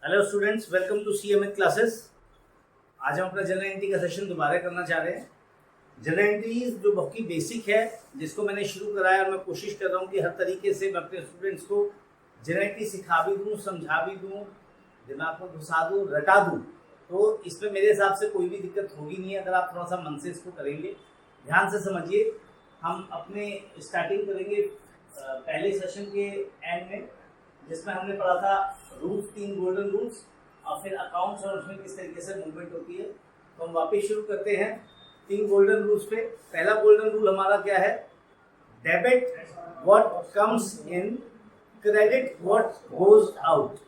Hello students, welcome to CMA classes. आज हम अपना जनरल एंट्री का सेशन दोबारा करना चाह रहे हैं। जनरल एंट्री जो बहुत ही बेसिक है, जिसको मैंने शुरू कराया और मैं कोशिश कर रहा हूँ कि हर तरीके से मैं अपने स्टूडेंट्स को जनरल एंट्री सिखा भी दूँ, समझा भी दूँ, दिमाग में घुसा दूँ, रटा दूँ। तो इसमें मेरे हिसाब से कोई भी दिक्कत होगी नहीं अगर आप थोड़ा सा मन से इसको करेंगे। ध्यान से समझिए, हम अपने स्टार्टिंग करेंगे पहले सेशन के एंड में, जिसमें हमने पढ़ा था रूल्स, 3 गोल्डन रूल्स, और फिर अकाउंट्स और उसमें किस तरीके से मूवमेंट होती है। तो हम वापस शुरू करते हैं 3 गोल्डन रूल्स पे। पहला गोल्डन रूल हमारा क्या है? Debit what comes in, credit what goes out.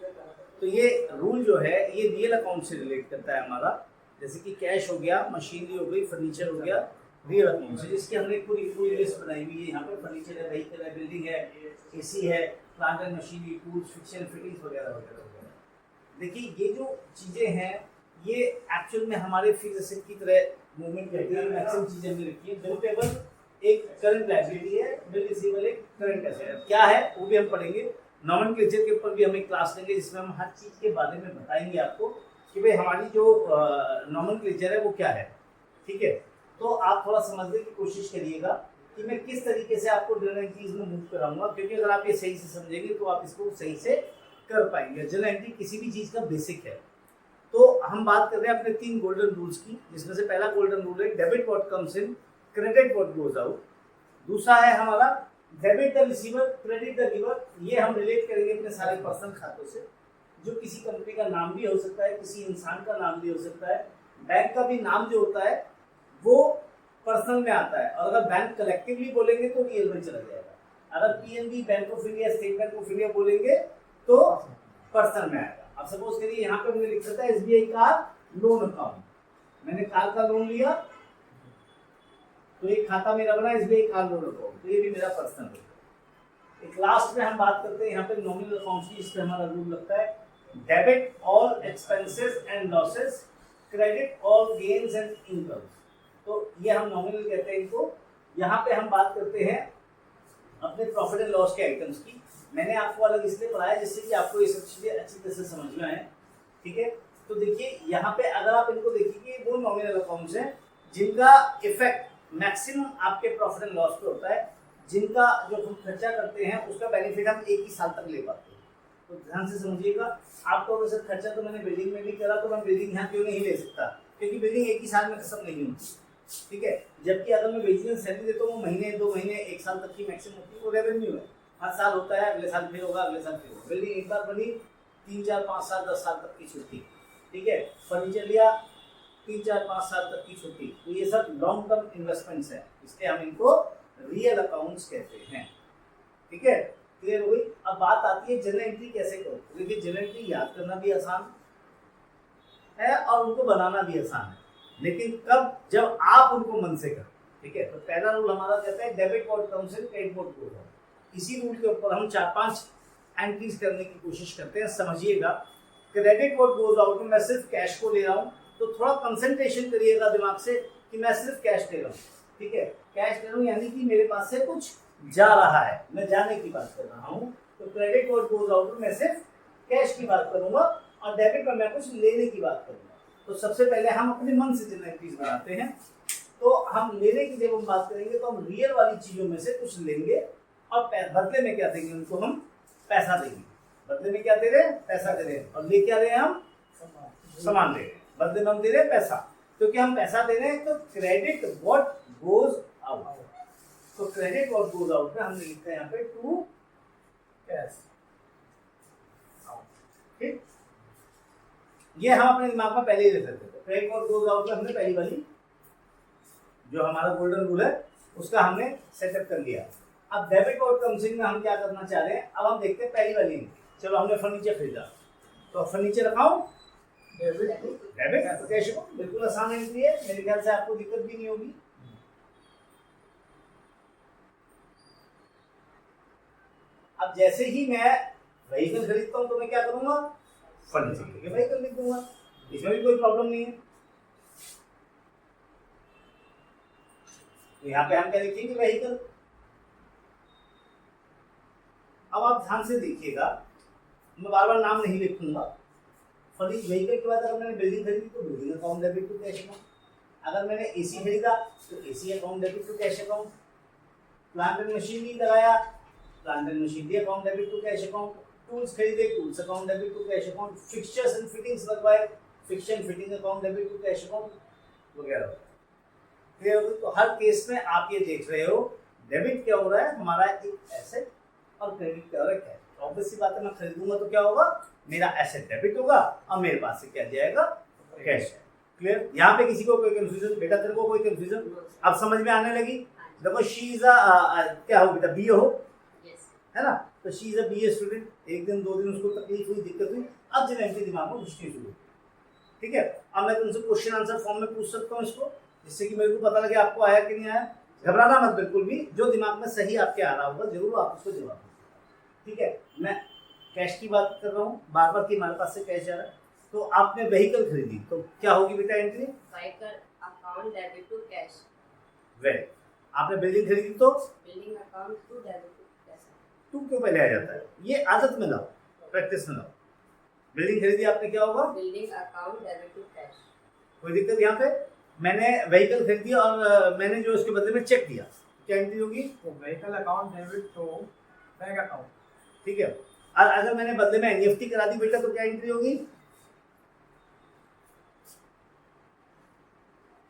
तो ये रूल जो है ये रियल अकाउंट से रिलेट करता है हमारा। जैसे कि कैश हो गया, मशीनरी हो गई, फर्नीचर हो गया, रियल अकाउंट से, जिसकी हमने पूरी लिस्ट बनाई हुई है। यहाँ पे फर्नीचर है, व्हीकल है, बिल्डिंग है, एसी है, plant and machinery, tools, fiction, fittings वगैरह वगैरह वगैरह। देखिए, ये जो चीज़ें हैं ये एक्चुअल में हमारे फिक्स्ड एसेट की तरह मूवमेंट करती है। मैक्सिमम चीज़ें हमने रखी है। बिल पेबल एक करंट लायबिलिटी है, बिल रिसीवेबल एक करंट एसेट है। क्या है वो भी हम पढ़ेंगे। नॉमेनक्लेचर के ऊपर भी हम एक क्लास लेंगे जिसमें हम हर चीज़ के बारे में बताएंगे आपको कि भाई हमारी जो नॉमेनक्लेचर है वो क्या है। ठीक है, तो आप थोड़ा समझने की कोशिश करिएगा कि मैं किस तरीके से आपको जनरल एंट्रीज में मूव कराऊंगा, क्योंकि अगर आप ये सही से समझेंगे तो आप इसको सही से कर पाएंगे। जनरल एंट्री किसी भी चीज़ का बेसिक है। तो हम बात कर रहे हैं अपने 3 गोल्डन रूल्स की, जिसमें से पहला गोल्डन रूल है debit what comes in, credit what goes out. दूसरा है हमारा debit the receiver, credit the giver. ये हम रिलेट करेंगे अपने सारे पर्सनल खातों से। जो किसी कंपनी का नाम भी हो सकता है, किसी इंसान का नाम भी हो सकता है, बैंक का भी नाम जो होता है वो पर्सनल में आता है। और अगर बैंक कलेक्टिवली बोलेंगे तो रियल में चला जाएगा। अगर PNB, bank of India, state bank of India बोलेंगे तो पर्सनल में आएगा। अब सपोज करिए यहाँ पे मुझे लिख सकता है एसबीआई कार लोन अकाउंट। मैंने कार का लोन लिया तो एक खाता मेरा बना एसबीआई कार लोन अकाउंट, तो ये भी मेरा पर्सनल है। एक लास्ट में हम बात करते हैं यहाँ पे नॉमिनल अकाउंट की। इसमें हमारा रूल लगता है debit all expenses and losses, credit all gains and income. तो ये हम नॉमिनल कहते हैं इनको। यहाँ पे हम बात करते हैं अपने प्रॉफिट एंड लॉस के आइटम्स की। मैंने आपको अलग इसलिए पढ़ाया जिससे कि आपको ये सब चीजें अच्छी तरह से समझ में आए। ठीक है, तो देखिए यहाँ पे अगर आप इनको देखिए, वो नॉमिनल अकाउंट्स हैं जिनका इफेक्ट मैक्सिमम आपके प्रॉफिट एंड लॉस पे होता है, जिनका जो हम खर्चा करते हैं उसका बेनिफिट हम एक ही साल तक ले पाते हैं। तो ध्यान से समझिएगा। आपको अगर सर खर्चा तो मैंने बिल्डिंग में भी करा, तो मैं बिल्डिंग यहाँ क्यों नहीं ले सकता, क्योंकि बिल्डिंग एक ही साल में खत्म नहीं होती। ठीक है, जबकि अगर मैं वेजिटेबल सैलरी देता हूँ वो महीने, 2 महीने, 1 साल तक की मैक्सिमम होती है। वो रेवेन्यू है, हर साल होता है, अगले साल फिर होगा, अगले साल फिर होगा। बिल्डिंग एक बार बनी, 3, 4, 5 साल, 10 साल तक की छुट्टी। ठीक है, फर्नीचर लिया, 3, 4, 5 साल तक की छुट्टी। तो ये सब लॉन्ग टर्म इन्वेस्टमेंट्स है, इसलिए हम इनको रियल अकाउंट्स कहते हैं। ठीक है, क्लियर हो गई। अब बात आती है जनरल एंट्री कैसे करो। देखिए, जनरल एंट्री याद करना भी आसान है और उनको बनाना भी आसान है, लेकिन कब? जब आप उनको मन से करें। ठीक है, तो पहला रूल हमारा कहता है debit what comes in, credit what goes out. इसी रूल के ऊपर हम 4-5 एंट्रीज करने की कोशिश करते हैं। समझिएगा, क्रेडिट व्हाट गोज आउट में मैं सिर्फ कैश को ले रहा हूँ, तो थोड़ा कंसंट्रेशन करिएगा दिमाग से कि मैं सिर्फ कैश ले रहा हूँ। ठीक है, कैश ले रहा हूँ यानी कि मेरे पास से कुछ जा रहा है, मैं जाने की बात कर रहा हूँ। तो क्रेडिट व्हाट गोज आउट में मैं सिर्फ कैश की बात करूंगा और डेबिट में मैं कुछ लेने की बात करूंगा। तो सबसे पहले हम अपने मन से जनरल एंट्रीज बनाते हैं। तो हम लेने की जब हम बात करेंगे तो हम रियल वाली चीजों में से कुछ लेंगे और बदले में क्या देंगे उनको? हम पैसा देंगे। बदले में क्या दे रहे हैं? पैसा दे रहे हैं। और ले क्या रहे हैं? हम सामान दे रहे हैं। बदले में हम दे रहे हैं पैसा, क्योंकि हम पैसा दे रहे हैं। तो क्रेडिट व्हाट गोज आउट, तो क्रेडिट व्हाट गोज आउट में हमने लिखा है यहाँ पे टू कैश। ठीक, ये हम अपने दिमाग में पहले ही रख सकते थे। क्रेडिट व्हाट गोज आउट में हमने पहली वाली जो हमारा गोल्डन रूल है उसका हमने सेटअप कर लिया। अब डेबिट व्हाट कम्स इन में हम क्या करना चाह रहे हैं? अब हम देखते हैं पहली वाली। चलो, हमने फर्नीचर खरीदा, तो फर्नीचर अकाउंट डेबिट, तो कैश को बिल्कुल आसान एंट्री है। मेरे ख्याल से आपको दिक्कत भी नहीं होगी। अब जैसे ही मैं व्हीकल खरीदता हूँ तो मैं क्या करूंगा? फर्नीचर के व्हीकल लिख दूंगा, इसमें भी कोई प्रॉब्लम नहीं है। तो यहाँ पे हम क्या लिखेंगे? व्हीकल। अब आप ध्यान से देखिएगा, मैं बार बार नाम नहीं लिखूंगा, फॉर इच व्हीकल के बाद अगर मैंने बिल्डिंग खरीदी तो building account debit to cash account, अगर मैंने एसी खरीदा तो AC account debit to cash account, plant and machinery लगाया, plant and machinery account debit to cash account, tools खरीदे, tools account debit to cash account, fixtures and fittings लगवाए, fixture and fitting account debit to cash account वगैरह। Clear हो गया? तो हर case में आप ये देख रहे हो डेबिट क्या हो रहा है हमारा एक एसेट और क्रेडिट क्या हो रहा है कैश। ऑब्वियस सी बात है, मैं खरीदूंगा तो क्या होगा, मेरा एसेट डेबिट होगा और मेरे पास से क्या जाएगा, कैश है। क्लियर? यहाँ पे किसी को कोई कंफ्यूजन? बेटा तेरे को कोई कंफ्यूजन अब समझ में आने लगी? देखो शी इज क्या हो बेटा, बीए हो, है ना? तो she is a BA student. एक दिन दो दिन उसको तकलीफ हुई, दिक्कत हुई, अब जनरल दिमाग में घुसनी शुरू हुई। ठीक है, अब मैं तुमसे क्वेश्चन आंसर फॉर्म में पूछ सकता हूँ इसको, जिससे कि मेरे को पता लगे आपको आया कि नहीं आया। घबराना मत बिल्कुल भी, जो दिमाग में सही आपके आ रहा होगा जरूर आप उसको जवाब दीजिए। ठीक है, मैं कैश की बात कर रहा हूँ, बार बार कि हमारे पास से कैश जा रहा है। तो आपने व्हीकल खरीदी तो क्या होगी बेटा entry, vehicle account debit to cash. Well, आपने बिल्डिंग खरीदी तो building account to debit to cash. To क्यों पहले आ जाता है, ये आदत में लाओ, प्रैक्टिस में लाओ। बिल्डिंग खरीदी आपने, क्या होगा, building account debit to cash. कोई दिक्कत? यहाँ पे मैंने व्हीकल खरीदी और मैंने जो इसके बदले में चेक दिया, क्या एंट्री होगी, vehicle account debit to bank account. ठीक है, और अगर मैंने बदले में एनईएफटी करा दी बेटा तो क्या एंट्री होगी,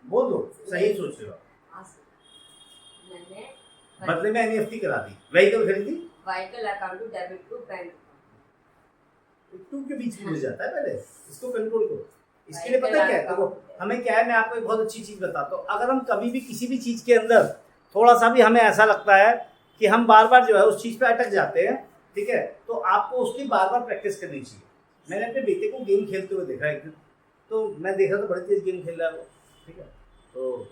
बोल दो, सही सोच रहे हो। मैंने बदले में एनईएफटी करा दी, व्हीकल खरीदी, vehicle account to debit to bank. To के बीच में जाता है, पहले इसको कंट्रोल करो। इसके लिए पता है क्या है, देखो हमें क्या है, मैं आपको एक बहुत अच्छी चीज बताता हूँ। अगर हम कभी भी किसी भी चीज के अंदर थोड़ा सा भी हमें ऐसा लगता है कि हम बार बार जो है उस चीज पे अटक जाते हैं, ठीक है, तो आपको उसकी बार बार प्रैक्टिस करनी चाहिए। मैंने अपने बेटे को गेम खेलते हुए देखा एक दिन, तो मैं देख रहा था बड़ी तेज गेम खेल रहा है वो, ठीक है, तो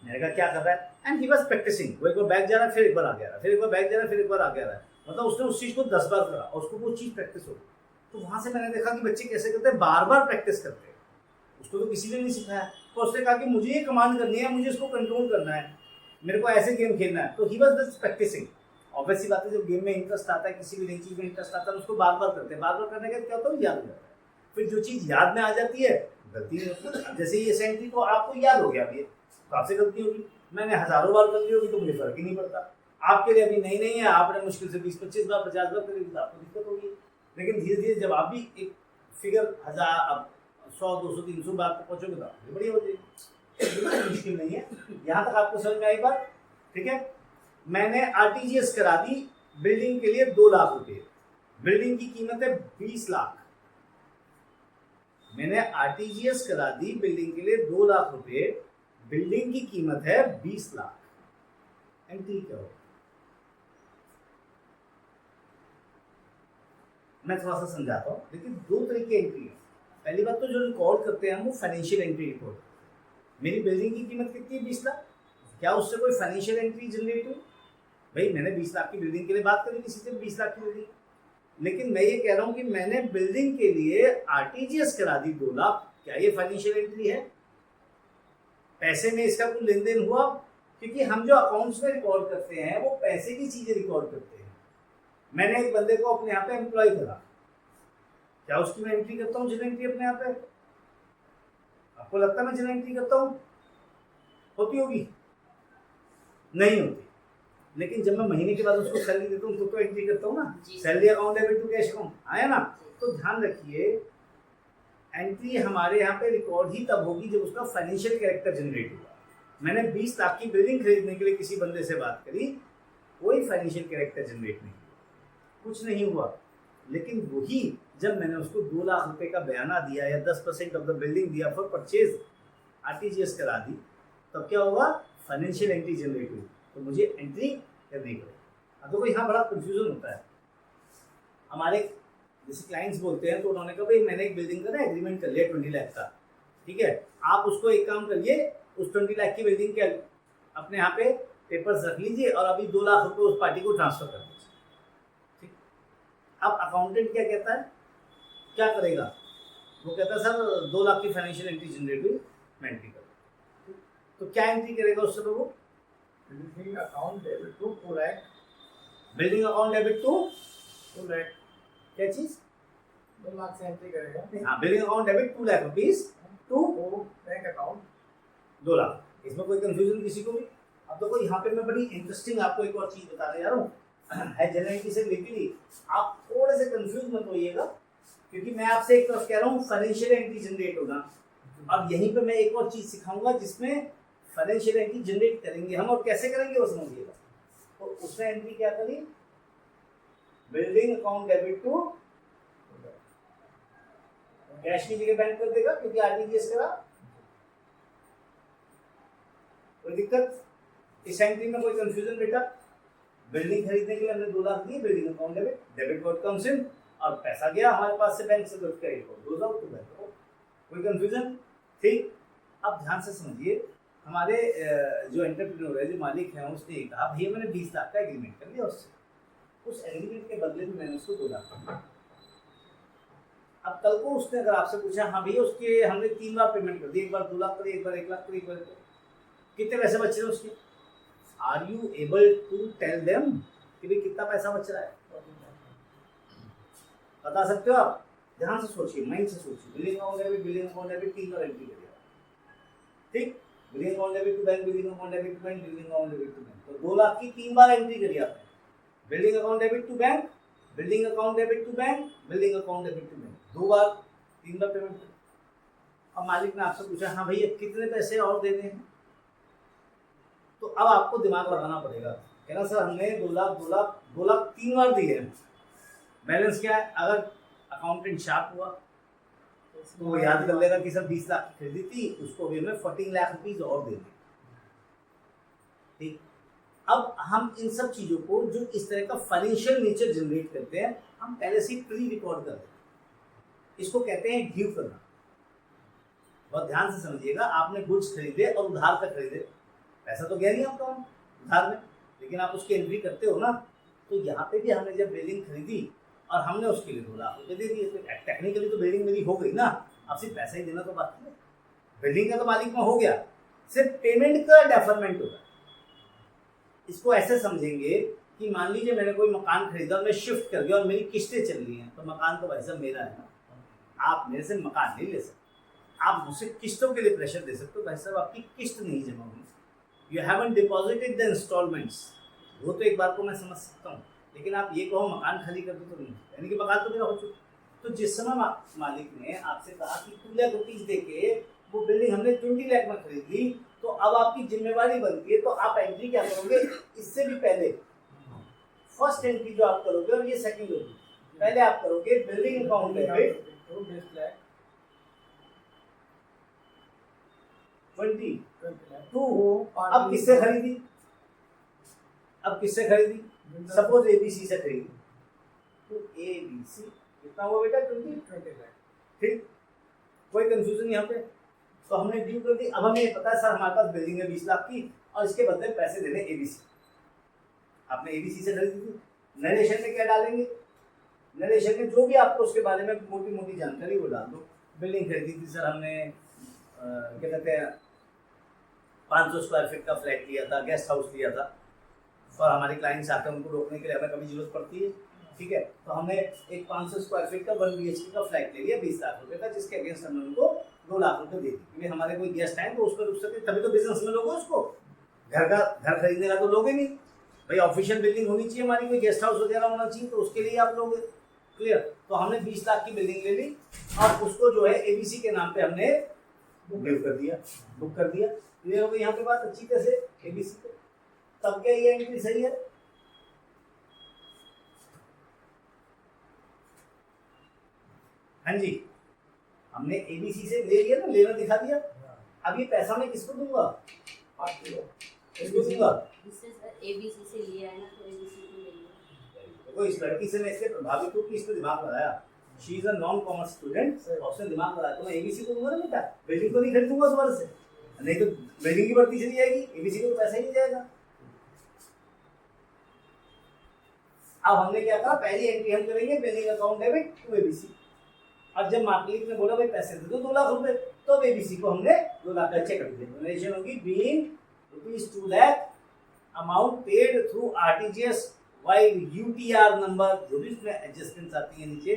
मैंने कहा क्या कर रहा है, एंड ही वाज प्रैक्टिसिंग। वो एक बार बैक जा रहा है, फिर एक बार आ गया, फिर एक बार बैक जा रहा है, फिर एक बार आ गया, मतलब उसने उस चीज को 10 बार करा और उसको वो चीज प्रैक्टिस हो गई। तो वहां से मैंने देखा कि बच्चे कैसे करते हैं, बार बार प्रैक्टिस करते हैं। उसको तो किसी ने नहीं सिखाया, तो उसने कहा कि मुझे ये कमांड करनी है, मुझे इसको कंट्रोल करना है, मेरे को ऐसे गेम खेलना है। तो he was just practicing. Obvious सी बात है, जब गेम में इंटरेस्ट आता है, किसी भी नई चीज में इंटरेस्ट आता है, उसको बार बार करते हैं। बार बार करने का क्या होता है, याद हो जाता है। फिर जो चीज याद में आ जाती है, गलती नहीं होती। जैसे ये सेंट्री को आपको याद हो गया, अभी तो आपसे गलती होगी, मैंने हजारों बार कर ली होगी तो मुझे फर्क ही नहीं पड़ता। आपके लिए अभी नहीं है, आपने मुश्किल से 20-25 बार 50 बार करेगी तो आपको दिक्कत होगी। लेकिन धीरे धीरे जब आप भी एक फिगर 1000 100 200 300 बार तक पहुंचोगे तो आपकी बढ़िया हो जाएगी, मुश्किल नहीं है। यहाँ तक आपको समझ में आई बात? ठीक है, मैंने आरटीजीएस करा दी बिल्डिंग के लिए 2 लाख रुपए, बिल्डिंग की कीमत है 20 लाख। मैंने आरटीजीएस करा दी बिल्डिंग के लिए 2 लाख रुपए, बिल्डिंग की कीमत है 20 लाख। एंट्री क्या हो, मैं थोड़ा सा समझाता हूँ। लेकिन 2 तरह की एंट्री है। पहली बात तो जो रिकॉर्ड करते हैं हम, वो फाइनेंशियल एंट्री रिकॉर्ड। मेरी बिल्डिंग की कीमत कितनी है, 20 लाख, क्या उससे कोई फाइनेंशियल एंट्री जनरेट हुई? भाई मैंने 20 लाख की बिल्डिंग के लिए बात करी किसी से, 20 लाख की बिल्डिंग, लेकिन मैं ये कह रहा हूँ कि मैंने बिल्डिंग के लिए आरटीजीएस करा दी 2 लाख, क्या ये फाइनेंशियल एंट्री है? पैसे में इसका कोई लेन देन हुआ? क्योंकि हम जो अकाउंट्स में रिकॉर्ड करते हैं वो पैसे की चीजें रिकॉर्ड करते हैं। मैंने एक बंदे को अपने यहाँ पे एम्प्लॉय करा, क्या उसकी मैं एंट्री करता हूँ जनरल एंट्री अपने यहाँ पे? आपको लगता है मैं जनरल एंट्री करता हूँ? होती होगी? नहीं होती। लेकिन जब मैं महीने के बाद उसको सैलरी देता हूँ तो एंट्री करता हूँ ना, salary account debit to cash account, आया ना? तो ध्यान रखिए, एंट्री हमारे यहाँ पे रिकॉर्ड ही तब होगी जब उसका फाइनेंशियल कैरेक्टर जनरेट होगा। मैंने 20 लाख की बिल्डिंग खरीदने के लिए किसी बंदे से बात करी, कोई फाइनेंशियल कैरेक्टर जनरेट नहीं, कुछ नहीं हुआ। लेकिन वही जब मैंने उसको 2 लाख रुपए का बयाना दिया या 10% ऑफ द बिल्डिंग दिया फॉर परचेज, आरटीजीएस करा दी, तब क्या होगा, फाइनेंशियल एंट्री जनरेट हुई, तो मुझे एंट्री करनी पड़ेगी। अब देखो यहाँ बड़ा कंफ्यूजन होता है। हमारे जैसे क्लाइंट्स बोलते हैं तो उन्होंने कहा भाई मैंने एक बिल्डिंग का ना एग्रीमेंट कर लिया 20 लाख का, ठीक है, आप उसको एक काम करिए, उस 20 लाख की बिल्डिंग के अपने यहाँ पे पेपर्स रख लीजिए और अभी 2 लाख रुपए उस पार्टी को ट्रांसफर कर दीजिए। ठीक, अब अकाउंटेंट क्या कहता है, क्या करेगा? वो कहता है सर 2 लाख की फाइनेंशियल एंट्री जनरेट हुई, मैं एंट्री करूँ। तो क्या एंट्री करेगा उससे? तो वो building account debit to 2 lakh. Building account debit to 2 lakh क्या चीज? 2 मार्क से एंट्री करेगा हाँ, billing account debit 2 lakh rupees to तो बैंक अकाउंट 2 लाख। इसमें कोई कंफ्यूजन किसी को भी? अब देखो यहाँ पे मैं बड़ी इंटरेस्टिंग आपको एक और चीज बताने जा रहा हूँ है जनरल एंट्री से रिलेटेड ही। आप थोड़े से कंफ्यूज मत होइएगा, क्योंकि मैं आपसे एक तरफ कह रहा हूँ फाइनेंशियल एंट्री जनरेट होगा। अब यहीं पे मैं एक और चीज सिखाऊंगा जिसमें फाइनेंशियल एंट्री जनरेट करेंगे हम, और कैसे करेंगे वो समझिएगा। तो उसमें एंट्री क्या करी? Building account debit to cash की जगह बैंक कर देगा, क्योंकि आरटीजीएस करा। कोई दिक्कत? इस एंट्री में कोई कंफ्यूजन बेटा? बिल्डिंग खरीदने के लिए हमने 2 लाख दिए, building account debit code comes in, और पैसा गया हमारे पास से बैंक से, तो credit code goes out to bank. कोई कंफ्यूजन? ठीक। अब ध्यान से समझिए, हमारे जो एंटरप्रेन्योर है, जो मालिक है, उसने कहा भैया मैंने 20 लाख का एग्रीमेंट कर लिया उससे, उस एग्रीमेंट के बदले में मैंने उसको 2 लाख दिया। अब कल को उसने अगर आपसे पूछा हाँ भैया उसके हमने 3 बार पेमेंट कर दी, एक बार 2 लाख करी, एक बार 1 लाख करी, एक बार कितने पैसे बच रहे हैं उसके? Are you able to tell them कि भाई कितना पैसा बच रहा है? बता सकते हो आप? ध्यान से सोचिए, माइंड से सोचिए। बिलिंग अकाउंट डेबिट 3 बार एंट्री करिएगा, ठीक? Billing account debit to bank, billing account debit to bank, billing account debit to bank. तो 2 लाख की 3 बार एंट्री करी आपने। Building account debit to bank, building account debit to bank, building account debit to bank, 2 बार 3 बार payment करी। अब मालिक ने आपसे पूछा हाँ भैया कितने पैसे और देने हैं? तो अब आपको दिमाग लगाना पड़ेगा, कहना सर हमने 2 लाख 3 बार दिए हैं, बैलेंस क्या है? अगर अकाउंटेंट शार्प हुआ तो वो याद कर लेगा कि सर 20 लाख की खरीदी थी, उसको भी हमें 14 लाख रुपीज और दे दें। ठीक। अब हम इन सब चीजों को जो इस तरह का फाइनेंशियल नेचर जनरेट करते हैं, हम पहले से प्री रिकॉर्ड कर देते हैं। इसको कहते हैं ड्यू करना। बहुत ध्यान से समझिएगा, आपने गुड्स खरीदे और उधार पे खरीदे, पैसा तो गया नहीं आपका उधार में, लेकिन आप उसकी एंट्री करते हो ना। तो यहाँ पे भी हमने जब बिल्डिंग खरीदी और हमने उसके लिए 2 लाख रुपये दे दिए, तो टेक्निकली तो बिल्डिंग मेरी हो गई ना, अब सिर्फ पैसा ही देना तो बाकी है। बिल्डिंग का तो मालिक में हो गया, सिर्फ पेमेंट का डेफरमेंट होगा। इसको ऐसे समझेंगे कि मान लीजिए मैंने कोई मकान खरीदा और मैं शिफ्ट कर गया और मेरी किस्तें चल रही हैं, तो मकान तो भाई साहब मेरा है ना, आप मेरे से मकान नहीं ले सकते। आप मुझसे किस्तों के लिए प्रेशर दे सकते हो, भाई साहब आपकी किस्त नहीं जमा हुई, you haven't deposited the instalments, वो तो एक बार को मैं समझ सकता हूँ, लेकिन आप ये कहो मकान खाली कर दो तो नहीं, यानी कि मकान तो मेरा हो चुका। तो जिस समय मालिक ने आपसे कहा कि 2 लाख रुपीज दे के वो बिल्डिंग हमने 20 लाख में खरीद ली, तो अब आपकी जिम्मेवारी बनती है, तो आप एंट्री क्या करोगे? इससे भी पहले फर्स्ट एंट्री जो आप करोगे और ये सेकंड होगी, पहले आप करोगे बिल्डिंग अकाउंट डेबिट 22। अब किससे खरीदी? सपोज एबीसी से खरीदी, तो एबीसी कितना हुआ बेटा? 20 लाख। ठीक, कोई कंफ्यूजन यहाँ पे? तो हमने ड्यू कर दी। अब हमें ये पता है सर हमारे पास बिल्डिंग है 20 लाख की और इसके बदले पैसे देने एबीसी। आपने एबीसी से खरीदी थी, नरेशन में क्या डालेंगे? नरेशन में जो भी आपको उसके बारे में मोटी मोटी जानकारी वो डाल दो। बिल्डिंग खरीदी थी सर हमने, क्या कहते हैं, 500 स्क्वायर फीट का फ्लैट लिया था, गेस्ट हाउस लिया था, और हमारे क्लाइंट्स आते हैं उनको रोकने के लिए हमें कभी जरूरत पड़ती है, ठीक है, तो हमने एक 500 स्क्वायर फीट का 1 BHK का फ्लैट ले लिया 20 लाख रुपए का, जिसके अगेंस्ट हमने उनको 2 लाख रुपए दे दी, क्योंकि हमारे कोई गेस्ट आए तो उसको रुक सके, तभी तो बिजनेस में लोगे उसको। घर खरीदने का तो लोगे नहीं भाई, ऑफिशियल बिल्डिंग होनी चाहिए हमारी, कोई गेस्ट हाउस वगैरह होना चाहिए, तो उसके लिए आप लोगे। क्लियर? तो हमने 20 लाख की बिल्डिंग ले ली और उसको जो है एबीसी के नाम पे हमने बुक कर दिया। क्लियर हो गई यहाँ पे बात अच्छी तरह से? एबीसी पे तब क्या ये एंट्री सही है? हाँ जी, हमने एबीसी से ले लिया ना, लेना दिखा दिया। अब ये पैसा मैं किसको दूंगा? किसको दूंगा? एबीसी से लिया है ना, तो एबीसी को ले लिया। देखो इस लड़की से मैं इसलिए प्रभावित हूँ कि इसने दिमाग लगाया, she is a non commerce student, और उसने दिमाग लगाया, तो मैं एबीसी को दूंगा ना बेटा, बिल्डिंग तो नहीं खरीदूंगा दोबारा से, नहीं तो बिल्डिंग की बढ़ती चली जाएगी, एबीसी को तो पैसा ही नहीं जाएगा। अब हमने क्या कहा, पहली एंट्री हम करेंगे building account debit to ABC. अब जब मार्केट ने बोला भाई पैसे दे दो 2 लाख रुपए, तो एबीसी को हमने 2 लाख का चेक कर दिया। डोनेशन होगी being ₹2 lakh, amount paid through RTGS while UTR number, जो भी इसमें एडजस्टमेंट्स आती है नीचे,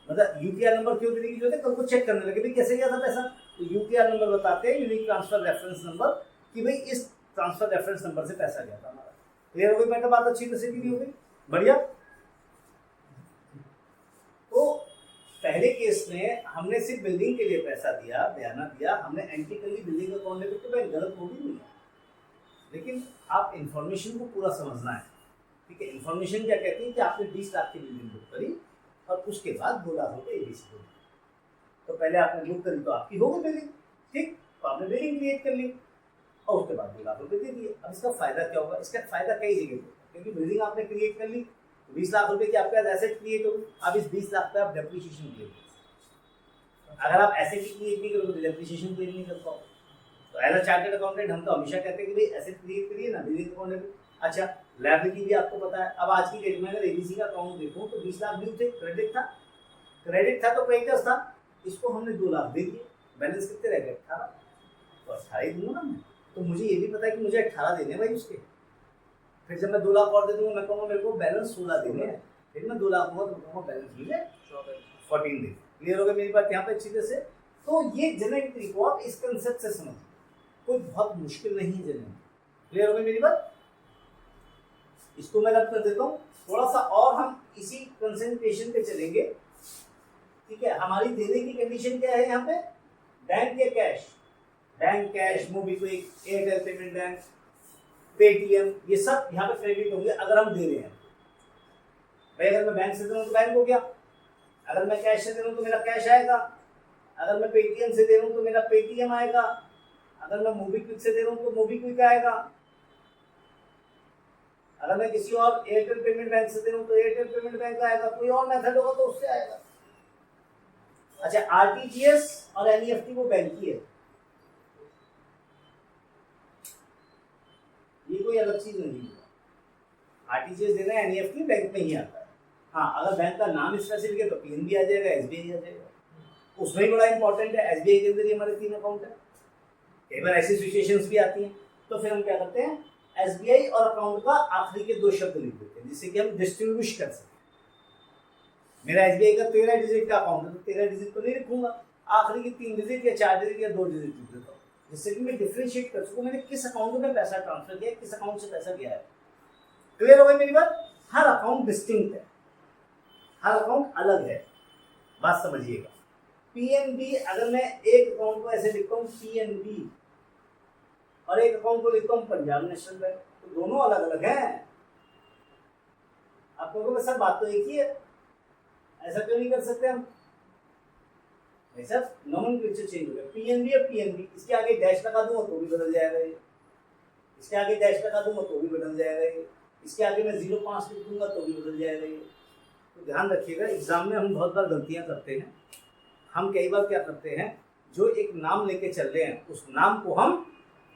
मतलब यूटीआर नंबर क्यों देने की जरूरत है, कल को चेक करने लगे भाई कैसे गया था पैसा, तो यूटीआर नंबर बताते हैं, यूनिक ट्रांसफर रेफरेंस नंबर, कि भाई इस ट्रांसफर रेफरेंस नंबर से पैसा गया था हमारा। क्लियर हो गई मैडम, बात अच्छी तरह से क्लियर हो गई, बढ़िया। तो पहले केस में हमने सिर्फ बिल्डिंग के लिए पैसा दिया, बयाना दिया, हमने एंटिकली बिल्डिंग अकाउंट डेबिट तो गलत हो भी नहीं है, लेकिन आप इंफॉर्मेशन को पूरा समझना है, ठीक है। इंफॉर्मेशन क्या कहती है कि आपने 20 लाख की बिल्डिंग बुक करी और उसके बाद 2 लाख रुपए एबीसी को, तो पहले आपने बुक करी तो आपकी हो गई बिल्डिंग, ठीक, तो आपने बिल्डिंग क्रिएट कर ली और उसके बाद 2 लाख रुपए दे दिए। अब इसका फायदा क्या होगा, इसका फायदा कई जगह पे, क्योंकि बिल्डिंग आपने क्रिएट कर ली, 20 लाख रुपए की आपके पास एसेट क्रिएट होगी, अब इस 20 लाख पे आप डेप्रिसिएशन क्रिएट कर, अगर आप एसेट ही क्रिएट नहीं करोगे तो डेप्रिसिएशन क्रिएट नहीं कर पाओगे। तो एज अ चार्टर्ड अकाउंटेंट हम तो हमेशा कहते हैं कि भाई एसेट क्रिएट करिए ना, बिल्डिंग अकाउंट। अच्छा, लायबिलिटी भी आपको पता है, अब आज की डेट में अगर एबीसी का अकाउंट देखो तो 20 लाख ड्यू थे, क्रेडिट था तो क्रेडिटर्स था, इसको हमने 2 लाख दे दिए, बैलेंस कितने रह गए 18, तो 18 ही दूंगा ना मैं, तो मुझे ये भी पता है कि मुझे 18 देने भाई उसके, फिर जब मैं 2 लाख और दे दूंगा मैं कहूँगा मेरे को बैलेंस 16 देने हैं, फिर मैं 2 लाख दूंगा तो कहूँगा बैलेंस मुझे 14 दे। क्लियर हो गया मेरी बात यहाँ पे अच्छी तरह से। तो ये जनरल को आप इस कंसेप्ट से समझिए, कोई बहुत मुश्किल नहीं है जनरल। क्लियर हो गई मेरी बात, इसको मैं रद्द कर देता हूँ, थोड़ा सा और हम इसी कंसंट्रेशन पे चलेंगे, ठीक है। हमारी देने की कंडीशन क्या है यहाँ पे, बैंक या cash, bank cash, MobiKwik, Airtel payment bank, Paytm, ये सब यहाँ पे क्रेडिट होंगे अगर हम दे रहे हैं भाई। अगर मैं बैंक से दे रहा हूँ तो बैंक हो गया, अगर मैं कैश से दे रहा हूँ तो मेरा कैश आएगा, अगर मैं पेटीएम से दे रहा हूँ तो मेरा पेटीएम आएगा, अगर मैं मोबीक्विक से दे रहा हूँ तो मोबीक्विक आएगा, अगर मैं किसी और एयरटेल पेमेंट बैंक से दे रहा हूँ तो एयरटेल पेमेंट बैंक आएगा, कोई और मेथड होगा तो उससे आएगा। अच्छा, आरटीजीएस और एनईएफटी वो बैंक की है, ये कोई अलग चीज नहीं है। आरटीजीएस देना है, एनईएफटी बैंक में ही आता है। हाँ, अगर बैंक का नाम स्पेसिफिक है तो पीएनबी आ जाएगा, एसबीआई आ जाएगा, उसमें ही बड़ा इंपॉर्टेंट है। एसबीआई के अंदर ही हमारे 3 अकाउंट है, कई बार ऐसी सिचुएशंस भी आती हैं, तो फिर हम क्या करते हैं, एसबीआई और अकाउंट का आखिरी के 2 शब्द लिख देते हैं, जिससे कि हम डिस्टिंग्विश कर सकें। मेरा एसबीआई का 13 डिजिट का अकाउंट है तो 13 डिजिट तो नहीं लिखूंगा, आखिरी की 3 डिजिट या 4 डिजिट या 2 डिजिट लिख देता हूँ, जिससे कि मैं डिफरेंशिएट कर सकूँ मैंने किस अकाउंट में पैसा ट्रांसफर किया, किस अकाउंट से पैसा गया है। क्लियर हो गई मेरी बात, हर अकाउंट डिस्टिंक्ट है, हर अकाउंट अलग है, बात समझिएगा। पीएनबी, अगर मैं एक अकाउंट को ऐसे लिखता हूँ पीएनबी और एक अकाउंट को लिखता हूँ पंजाब नेशनल बैंक, तो दोनों अलग अलग हैं। आप लोगों में सब बात तो एक ही है, ऐसा क्यों नहीं कर सकते हम, ऐसा नोमेनक्लेचर चेंज हो गया, पीएनबी और पीएनबी, इसके आगे डैश लगा दूंगा तो भी बदल जाएगा ये, इसके आगे डैश लगा दूंगा तो भी बदल जाएगा ये, इसके आगे मैं 0.5 लिख दूंगा तो भी बदल जाएगा ये। तो ध्यान रखिएगा, एग्जाम में हम बहुत बार गलतियां करते हैं। हम कई बार क्या करते हैं, जो एक नाम लेके चल रहे हैं उस नाम को हम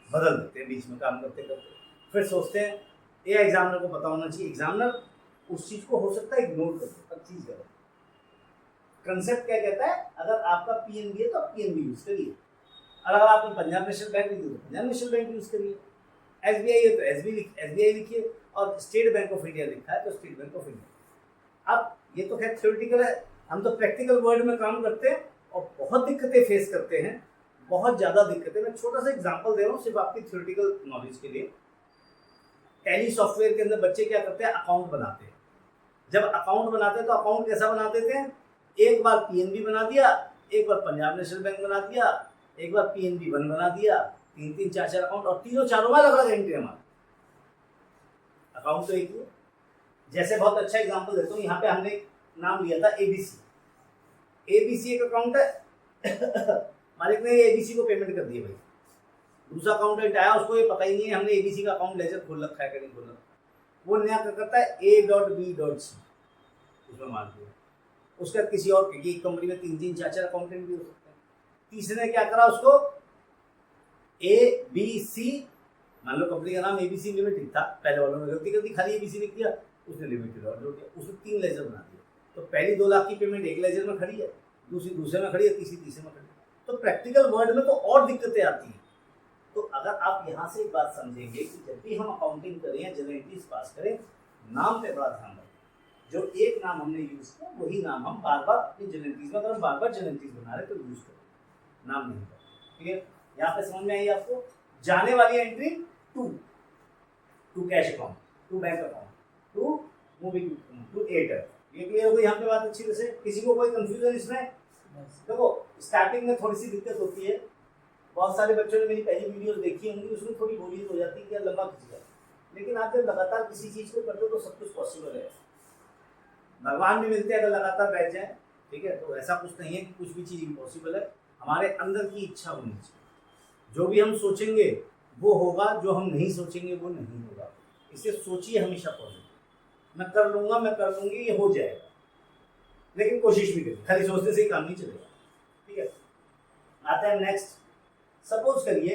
बदल देते हैं बीच में काम करते करते, फिर सोचते हैं ये एग्जामिनर को पता होना चाहिए, एग्जामिनर उस चीज़ को हो सकता है इग्नोर कर सकता, चीज़ गलत। कंसेप्ट क्या कहता है, अगर आपका पीएनबी है तो आप पीएनबी यूज करिए, और अगर आपने पंजाब नेशनल बैंक लिखी तो पंजाब नेशनल बैंक यूज करिए, एसबीआई है तो एसबीआई लिखिए, और स्टेट बैंक ऑफ इंडिया लिखा है तो स्टेट बैंक ऑफ इंडिया। अब ये तो खैर थ्योरेटिकल है, हम तो प्रैक्टिकल वर्ल्ड में काम करते हैं और बहुत दिक्कतें फेस करते हैं, बहुत ज़्यादा दिक्कतें। मैं छोटा सा एग्जांपल दे रहा हूँ सिर्फ आपकी थ्योरेटिकल नॉलेज के लिए। टैली सॉफ्टवेयर के अंदर बच्चे क्या करते हैं, अकाउंट बनाते हैं। जब अकाउंट बनाते हैं तो अकाउंट कैसा बना देते हैं, एक बार पीएनबी बना दिया, एक बार पंजाब नेशनल बैंक बना दिया, एक बार पीएनबी 1 बना दिया, 3-3 4-4 अकाउंट, और तीनों चारों में अलग अलग एंट्री हमारा, अकाउंट तो एक ही है। जैसे बहुत अच्छा एग्जांपल देता हूँ, यहाँ पे हमने नाम लिया था एबीसी, एबीसी एक अकाउंट है, मालिक ने एबीसी को पेमेंट कर दिया भाई, दूसरा अकाउंटेंट आया, उसको ये पता ही नहीं है हमने एबीसी का अकाउंट लेजर खोल रखा है कि नहीं खोल रखा, वो नया क्या करता है A.B.C उसमें मार दिया, उसका किसी और की कंपनी में 3-3 4-4 अकाउंटेंट भी हो सकते हैं। तीसरे ने क्या करा, उसको ABC, मान लो कंपनी का नाम ABC लिमिटेड था, पहले वालों ने गलती कर दी, खाली ABC लिख दिया, उसने लिमिटेड और जोड़ दिया, उसने 3 लेजर बना दिया। तो पहली 2 लाख की पेमेंट एक लेजर में खड़ी है, दूसरी दूसरे में खड़ी है, तीसरी तीसरे में खड़ी है। तो प्रैक्टिकल वर्ल्ड में तो और दिक्कतें आती हैं। तो अगर आप यहाँ से एक बात समझेंगे कि जब भी हम अकाउंटिंग करें या जनरल एंट्रीज पास करें, नाम पे बड़ा ध्यान रखें। जो एक नाम हमने यूज किया वही नाम हम बार बार अपनी जनरल एंट्रीज में, अगर हम बार बार जनरल एंट्रीज बना रहे तो यूज करें, नाम नहीं करें। ठीक है, यहाँ पे समझ में आई आपको? जाने वाली entry to cash account, to bank account, to moving to Airtel. ये क्लियर हो गई यहाँ पे बात अच्छी तरह से? किसी को कोई कंफ्यूजन इसमें? देखो स्टार्टिंग में थोड़ी सी दिक्कत होती है, बहुत सारे बच्चों ने मेरी पहली वीडियोस देखी होंगी, उसमें थोड़ी बोरियत हो जाती है कि लंबा खिंच गया, लेकिन आप जब लगातार किसी चीज़ को करते हो तो सब कुछ पॉसिबल है। भगवान भी मिलते हैं अगर लगातार बैठ जाए। ठीक है, तो ऐसा कुछ नहीं है कि कुछ भी चीज़ इम्पॉसिबल है, हमारे अंदर की इच्छा होनी चाहिए। जो भी हम सोचेंगे वो होगा, जो हम नहीं सोचेंगे वो नहीं होगा। इसे सोचिए हमेशा पॉजिटिव, मैं कर लूँगा, मैं कर लूँगी, ये हो जाएगा, लेकिन कोशिश भी करिए, खाली सोचने से ही काम नहीं चलेगा। ठीक है, आता है नेक्स्ट। सपोज करिए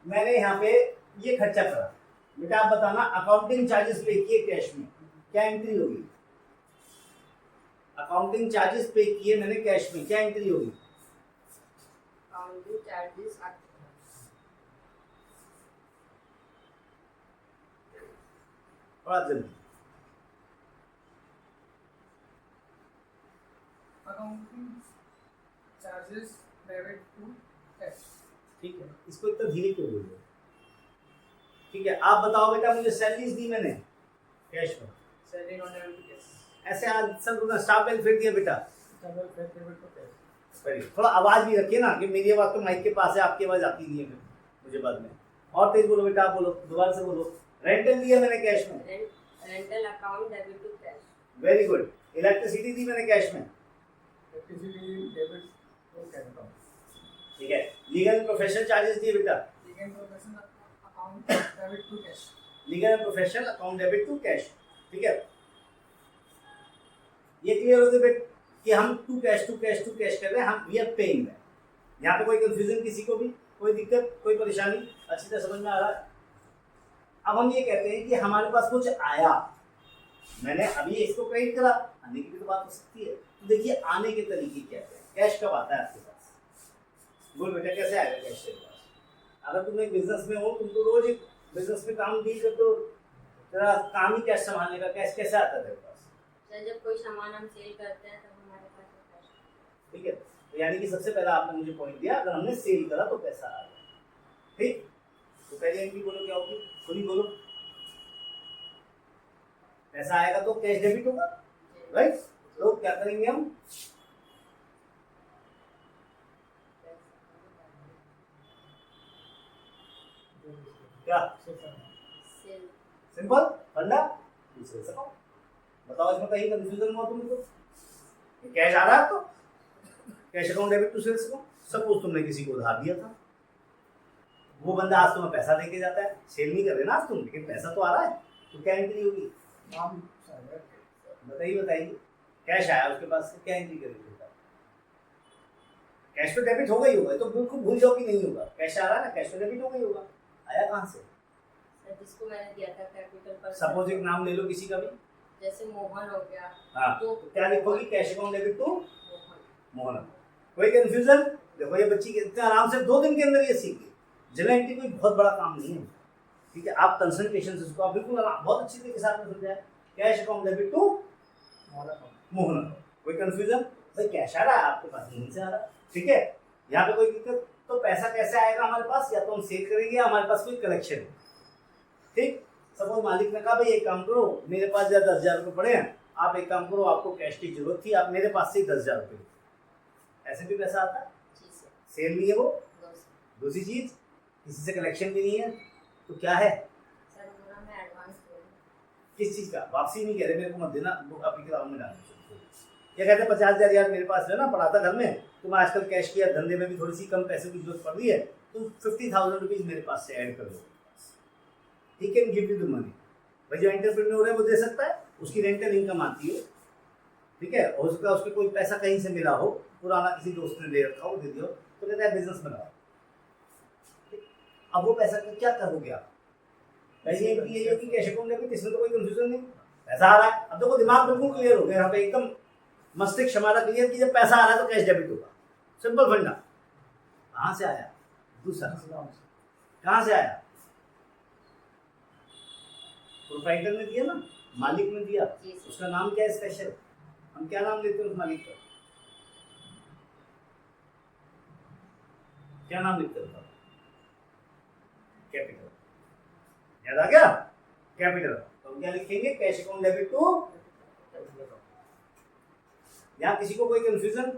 मैंने यहाँ पे ये खर्चा करा, बेटा आप बताना अकाउंटिंग चार्जेस पे किए कैश में, क्या एंट्री होगी? अकाउंटिंग चार्जेस पे किए मैंने कैश में, क्या एंट्री होगी? अकाउंटिंग चार्जेस थोड़ा जल्दी। Accounting charges debit to cash. ठीक है, इसको इतना धीरे क्यों बोल रहे हो? ठीक है, आप बताओ बेटा, मुझे सैलरीज दी मैंने कैश में, salary non debit to cash. ऐसे आज सब स्टाफ वेलफेयर दिया बेटा, डेबिट टू कैश। करिए। थोड़ा आवाज भी रखिए ना, कि मेरी आवाज तो माइक के पास है, आपकी आवाज आती नहीं है फिर मुझे बाद में। और तेज बोलो बेटा, आप बोलो, दोबारा से बोलो। रेंटल दिया मैंने कैश में, rental account debit to cash. Very good. Electricity दी मैंने कैश में, electricity debit to cash account. ठीक है। लीगल एंड प्रोफेशनल चार्जेस दिए बेटा, legal professional account debit to cash. Legal and professional account debit to cash. ठीक है, ये क्लियर हो गया बेटा कि हम टू कैश कर रहे हैं, हम वी आर पेइंग दैट। यहाँ पे कोई कंफ्यूजन किसी को भी, कोई दिक्कत, कोई परेशानी? अच्छी तरह समझ में आ रहा है? अब हम ये कहते हैं कि हमारे पास कुछ आया, मैंने अभी इसको क्रेडिट करा, आने की भी तो बात हो सकती है। तो देखिए आने के तरीके क्या है, कैश कब आता है आपके पास? बोल बेटा, कैसे आएगा कैश तेरे पास? अगर तुम एक बिजनेस में हो, तुम तो रोज एक बिजनेस में काम डील करते हो, तेरा काम ही कैश संभालने का, कैश कैसे आता है तेरे पास? सर जब कोई सामान हम सेल करते हैं तब हमारे पास कैश। ठीक है, तो यानी कि सबसे पहला आपने मुझे पॉइंट दिया, अगर हमने सेल करा तो पैसा आ गया। ठीक, तो पहले एंट्री बोलो क्या होगी, खुद ही बोलो। पैसा आएगा तो कैश डेबिट होगा, राइट? तो क्या करेंगे हम? क्या सेल। सिंपल फंडा दूसरे से पाओ। बताओ इसमें कहीं कंफ्यूजन हुआ तुमको? कैश आ रहा है तो cash account debit to sales account. Suppose तुमने किसी को उधार दिया था, वो बंदा आज तुम्हें पैसा देके जाता है, सेल नहीं कर रहे ना आज तुम, लेकिन पैसा तो आ रहा है, तो क्या एंट्री होगी? बताइए। कैश आया उसके पास, क्या एंट्री करेगी? कैश तो डेबिट होगा ही होगा, तो बिल्कुल भूल जाओ कि नहीं होगा। कैश आ रहा है ना, कैश तो डेबिट होगा ही होगा। आया कहाँ से? सर जिसको मैंने दिया था कैपिटल पर। सपोज एक नाम ले लो किसी का भी, जैसे मोहन हो गया। हाँ, तो क्या लिखोगी? Cash account debit to Mohan. Mohan. कोई कंफ्यूजन? देखो ये बच्ची इतने आराम से 2 दिन के अंदर ये सीख गई। जनरल एंट्री कोई बहुत बड़ा काम नहीं है। ठीक है, आप कंसंट्रेशन से इसको आप बिल्कुल बहुत अच्छी तरीके से आपने समझाया। Cash account debit to Mohan. कोई कंफ्यूजन? भाई कैश आ रहा है आपके पास, नहीं से आ रहा। ठीक है, यहाँ पे कोई दिक्कत? तो पैसा कैसे आएगा हमारे पास? या तो हम सेल करेंगे या हमारे पास कोई कलेक्शन है। ठीक, सपोज मालिक ने कहा भाई एक काम करो, मेरे पास 10,000 रुपये पड़े हैं, आप एक काम करो, आपको कैश की जरूरत थी, आप मेरे पास से 10,000 रुपये, ऐसे भी पैसा आता है। सेल नहीं है वो, दूसरी चीज किसी से कलेक्शन भी नहीं है, तो क्या है? सर पूरा मैं एडवांस दे दूं। किस चीज का? वापसी नहीं कह रहे, मेरे को मत देना, बुक आपकी किताब में डालना। क्या कहते हैं 50,000 यार मेरे पास है ना, पड़ा था घर में, तुम आजकल कैश किया, धंधे में भी थोड़ी सी कम पैसे की जरूरत पड़ रही है, तुम 50,000 रुपीज मेरे पास से ऐड कर दो, he can give you the money. भाई जो एंटरप्रेन्योर है वो दे सकता है, उसकी रेंटल इनकम आती है। ठीक है, हो सकता है उसके कोई पैसा कहीं से मिला हो, पुराना किसी दोस्त ने दे रखा हो, दे दिया हो, तो कहता है बिजनेस बनाओ। अब वो पैसा क्या करोगे आप? पहली एंट्री ये कि कैश अकाउंट डेबिट, इसमें तो कोई कंफ्यूजन नहीं, पैसा आ रहा है। अब देखो दिमाग बिल्कुल क्लियर हो गया यहाँ पे, एकदम मस्तिष्क हमारा क्लियर कि जब पैसा आ रहा है तो कैश डेबिट होगा। सिंपल फंडा। कहाँ से आया? दूसरा कहाँ से आया? प्रोप्राइटर ने दिया ना, मालिक ने दिया, जी सर। उसका नाम क्या है स्पेशल? हम क्या नाम लेते हैं उस मालिक का? क्या नाम लिखते हैं? कैपिटल। याद आ गया? कैपिटल। तो हम क्या लिखेंगे? Cash account debit to. यहां किसी को कोई कंफ्यूजन?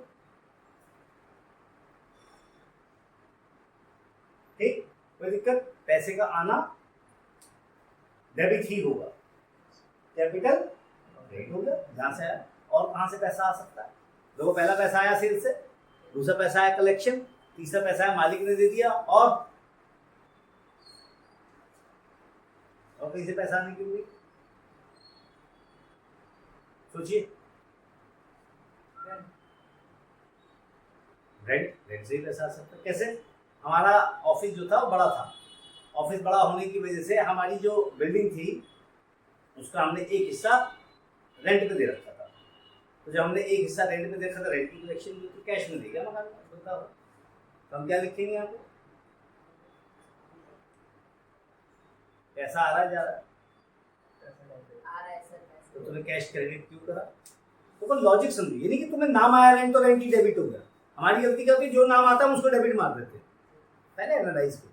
ठीक, कोई दिक्कत? पैसे का आना डेबिट ही होगा, कैपिटल क्रेडिट हो गया। जहां से आया, और कहां से पैसा आ सकता है? देखो, पहला पैसा आया सेल से, दूसरा पैसा आया कलेक्शन, तीसरा पैसा है मालिक ने दे दिया, और कहीं से पैसा आने की हुई? सोचिए। रेंट से ही पैसा आ सकता है। कैसे? हमारा ऑफिस जो था वो बड़ा था, ऑफिस बड़ा होने की वजह से हमारी जो बिल्डिंग थी उसका हमने एक हिस्सा रेंट पे दे रखा था। तो जब हमने एक हिस्सा रेंट पे दे रखा था, रेंट की कलेक्शन जो थी कैश में दे गया मकान में, बताओ। तो हम क्या लिखेंगे यहाँ पे? पैसा आ रहा है, जा रहा है? आ रहा है सर पैसा। तो तुम्हें कैश क्रेडिट क्यों करा? तो लॉजिक समझिए, ये नहीं कि तुम्हें नाम आया रेंट तो रेंट ही डेबिट हो गया। हमारी गलती क्या होती है, जो नाम आता है हम उसको डेबिट मार देते हैं। पहले एनालाइज करो।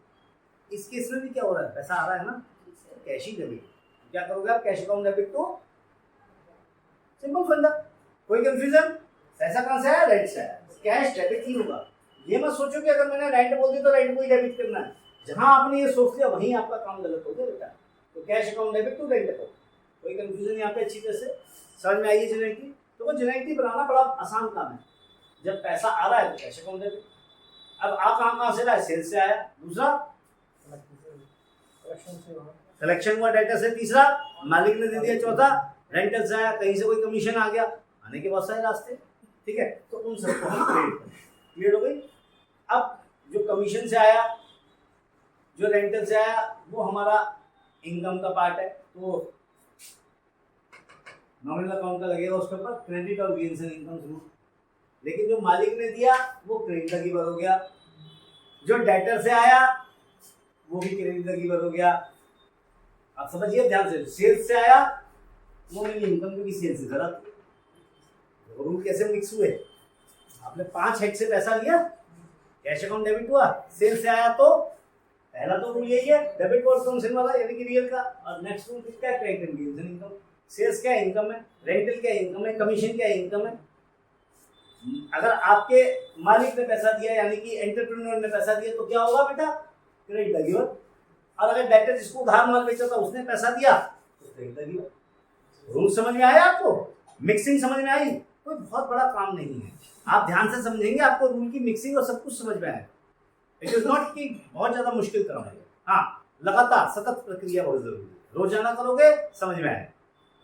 इस केस में भी क्या हो रहा है? पैसा आ रहा है ना, जी सर। कैश ही डेबिट। क्या करोगे आप? Cash account debit to. Simple फंडा। कोई कंफ्यूजन? पैसा कहां से आया? रेंट से आया, कैश डेबिट ही होगा। ये मत सोचो कि अगर मैंने रेंट बोल दी तो रेंट को ही डेबिट करना है। जहां आपने ये सोच लिया वहीं आपका काम गलत हो गया बेटा। तो cash account debit to rent account. कोई कंफ्यूजन यहाँ पे अच्छी तरह से समझ में आई है जनरेटिव? तो वो जनरेटिव बनाना बड़ा आसान काम है। जब पैसा आ रहा है तो कैश अकाउंट डेबिट। अब आप कहां से रहा है? सेल से आया। दूसरा कलेक्शन हुआ डेटा से। तीसरा मालिक ने दे दिया। चौथा रेंटल से आया, कहीं से कोई कमीशन आ गया, आने के बहुत सारे रास्ते। ठीक है, तो उन सबको हम क्रेडिट करें। क्लियर हो गई? अब जो कमीशन से आया, जो रेंटल से आया, वो हमारा इनकम का पार्ट है, तो नॉमिनल अकाउंट का लगेगा उसके ऊपर क्रेडिट और गेन्स एंड इनकम जरूर। लेकिन जो मालिक ने दिया वो क्रेडिट का गिवर हो गया। जो डेटर से आया वो भी क्रेडिट का गिवर हो गया। आप समझिए ध्यान से। सेल्स से आया वो मेरी इनकम, क्योंकि सेल्स से जरा रूल कैसे मिक्स हुए? आपने 5 हेड से पैसा लिया, कैश अकाउंट डेबिट हुआ। सेल्स से आया तो पहला तो रूल यही है, डेबिट और कमीशन वाला, यानी कि रियल का। और नेक्स्ट रूल किसका है? Credit and gains and income. Sales क्या है? इनकम है। रेंटल क्या है? इनकम है। कमीशन क्या है? इनकम है। अगर आपके मालिक ने पैसा दिया, यानी कि एंटरप्रेन्योर ने पैसा दिया, तो क्या होगा बेटा? क्रेडिट का गिवर। और अगर डेटर जिसको उधार माल बेचा था उसने पैसा दिया तो क्रेडिट का गिवर। रूल समझ में आया आपको? मिक्सिंग समझ में आई? कोई बहुत बड़ा काम नहीं है। आप ध्यान से समझेंगे आपको रूल की मिक्सिंग और सब कुछ समझ में आएगा। इट इज नॉट कि बहुत ज्यादा मुश्किल काम है। हाँ, लगातार सतत प्रक्रिया बहुत जरूरी है। रोजाना करोगे समझ में आएगा।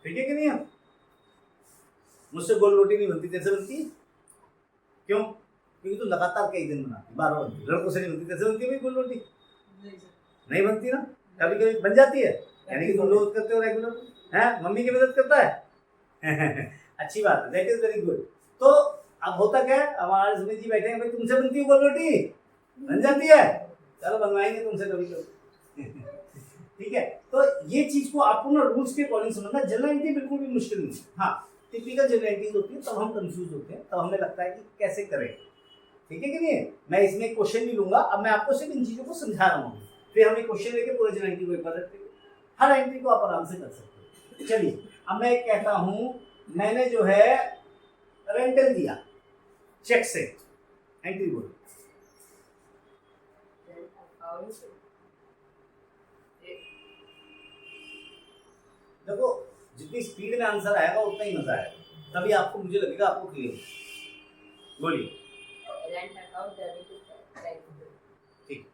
ठीक है कि नहीं? मुझसे गोल रोटी नहीं बनती, कैसे बनती? क्यों? क्योंकि तो लगातार कई दिन बनाती, 12 बनती। लड़कों से नहीं बनती। कैसे बनती है गोल रोटी? नहीं बनती ना, कभी कभी बन जाती है। यानी कि तुम रोज करते हो रेगुलर, हैं? मम्मी की मदद करता है। अच्छी बात है, दैट इज वेरी गुड। तो अब होता क्या है, हमारे सुमित जी बैठे हैं, भाई तुमसे बनती है गोल रोटी? बन जाती है, चलो बनवाएंगे तुमसे कभी कभी। ठीक है, तो ये चीज को आपको ना रूल्स के अकॉर्डिंग समझना। जनरल एंट्री बिल्कुल भी मुश्किल नहीं है। हाँ, टिपिकल जनरल एंट्रीज होती है, तब हम कंफ्यूज होते हैं, तब हमें लगता है कि कैसे करें। ठीक है कि नहीं? मैं इसमें क्वेश्चन भी लूंगा। अब मैं आपको सिर्फ इन चीजों को समझा रहा हूँ, फिर हम एक क्वेश्चन लेके पूरे जनरल एंट्री को एक बार रखते हैं। हर एंट्री को आप आराम से कर सकते हो। चलिए, अब मैं कहता हूं मैंने जो है रेंटल दिया चेक से, एंट्री बोलो। देखो, जितनी स्पीड में आंसर आएगा उतना ही मजा आएगा, तभी आपको, मुझे लगेगा आपको क्लियर। बोलिए। Rent account debit. ठीक,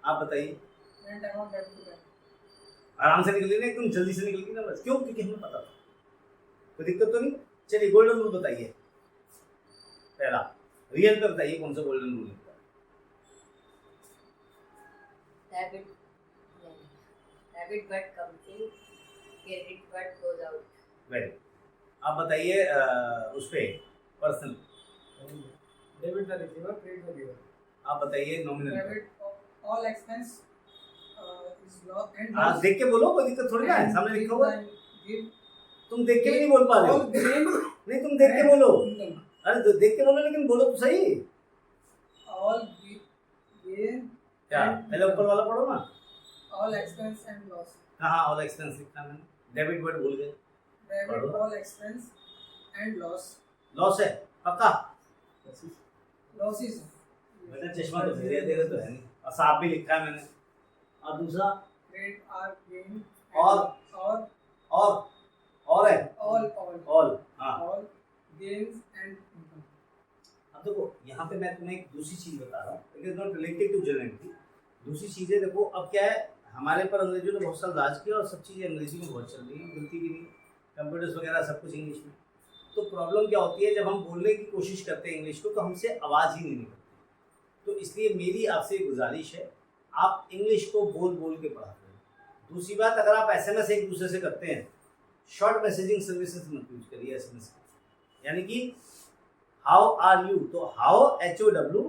आप बताइए। Rent account debit. आराम से निकली ना, एकदम जल्दी से निकल गई ना, बस। क्यों? क्योंकि हमें पता था, कोई दिक्कत तो नहीं। चलिए, गोल्डन रूल बताइए। पहला रियल पे बताइए, कौन सा गोल्डन रूल है? Debit but comes in, credit but goes out. Very. आप बताइए उस पे personal. Debit the receiver, credit the giver. आप बताइए nominal. Debit all expense is loss and आप देख के बोलो, कोई दिक्कत थोड़ी ना है, सामने लिखा हुआ है। गिव तुम देख के भी नहीं बोल पा रहे हो। All grains नहीं तुम देख के बोलो। and अरे तो देख के बोलो, लेकिन बोलो तो सही। all gain क्या पहले ऊपर वाला पढ़ो ना। all expense and loss. कहाँ ऑल एक्सपेंस लिखा मैंने? डेबिट वर्ड भूल गए। Debit all expense and loss. Loss है पक्का? Losses. बेटा चश्मा तो धीरे तो है नहीं, और साफ भी लिखा है मैंने। और दूसरा Credit are gain और or और है all ऑल। हाँ all gains and income. अब देखो यहाँ पे मैं तुम्हें एक दूसरी चीज बता रहा हूँ, it is not related to generality. दूसरी चीजें देखो, अब क्या है, हमारे पर अंग्रेजों ने बहुत साल राज किया और सब चीज़ें अंग्रेजी में बहुत चल रही है, मिलती भी नहीं, कंप्यूटर्स वगैरह सब कुछ इंग्लिश में। तो प्रॉब्लम क्या होती है, जब हम बोलने की कोशिश करते हैं इंग्लिश को तो हमसे आवाज़ ही नहीं निकलती। तो इसलिए मेरी आपसे गुजारिश है, आप इंग्लिश को बोल बोल के पढ़ा करें। दूसरी बात, अगर आप SMS एक दूसरे से करते हैं, शॉर्ट मैसेजिंग सर्विसेज मत यूज करिए SMS, यानी कि हाउ आर यू, तो हाउ HOW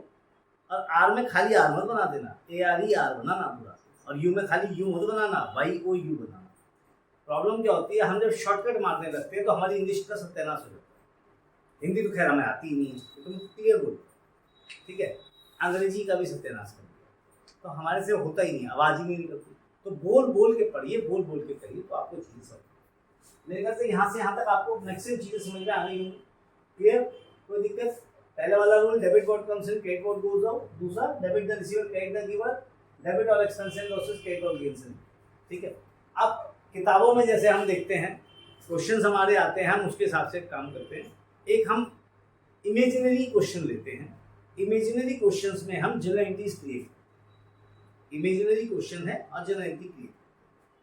और आर में खाली आर मत बना देना, ARE बनाना पूरा, और यू में खाली यू मत बनाना, YOU बनाना। प्रॉब्लम क्या होती है, हम जब शॉर्टकट मारने लगते हैं तो हमारी इंग्लिश का सत्यानाश हो जाता है। हिंदी तो खैर हमें आती ही नहीं, तो तुम क्लियर बोलो, ठीक है, अंग्रेजी का भी सत्यानाश कर दिया, तो हमारे से होता ही नहीं, आवाज़ ही नहीं निकलती। तो बोल बोल के पढ़िए, बोल बोल के करिए, तो आपको चीज़ समझ। मेरे ख्याल से यहाँ से यहाँ तक आपको मैक्सिमम चीज़ें समझ में आ गई होंगी। क्लियर, कोई दिक्कत? पहले वाला rule, debit what comes in, credit what goes out. दूसरा, debit the receiver, credit the giver, debit all expense and losses, credit all gains. ठीक है, अब किताबों में जैसे हम देखते हैं क्वेश्चंस हमारे आते हैं, हम उसके हिसाब से काम करते हैं। एक हम इमेजिनरी क्वेश्चन लेते हैं, इमेजिनरी क्वेश्चंस में हम general entries create, imaginary question है और जनरल एंट्री क्रिएट।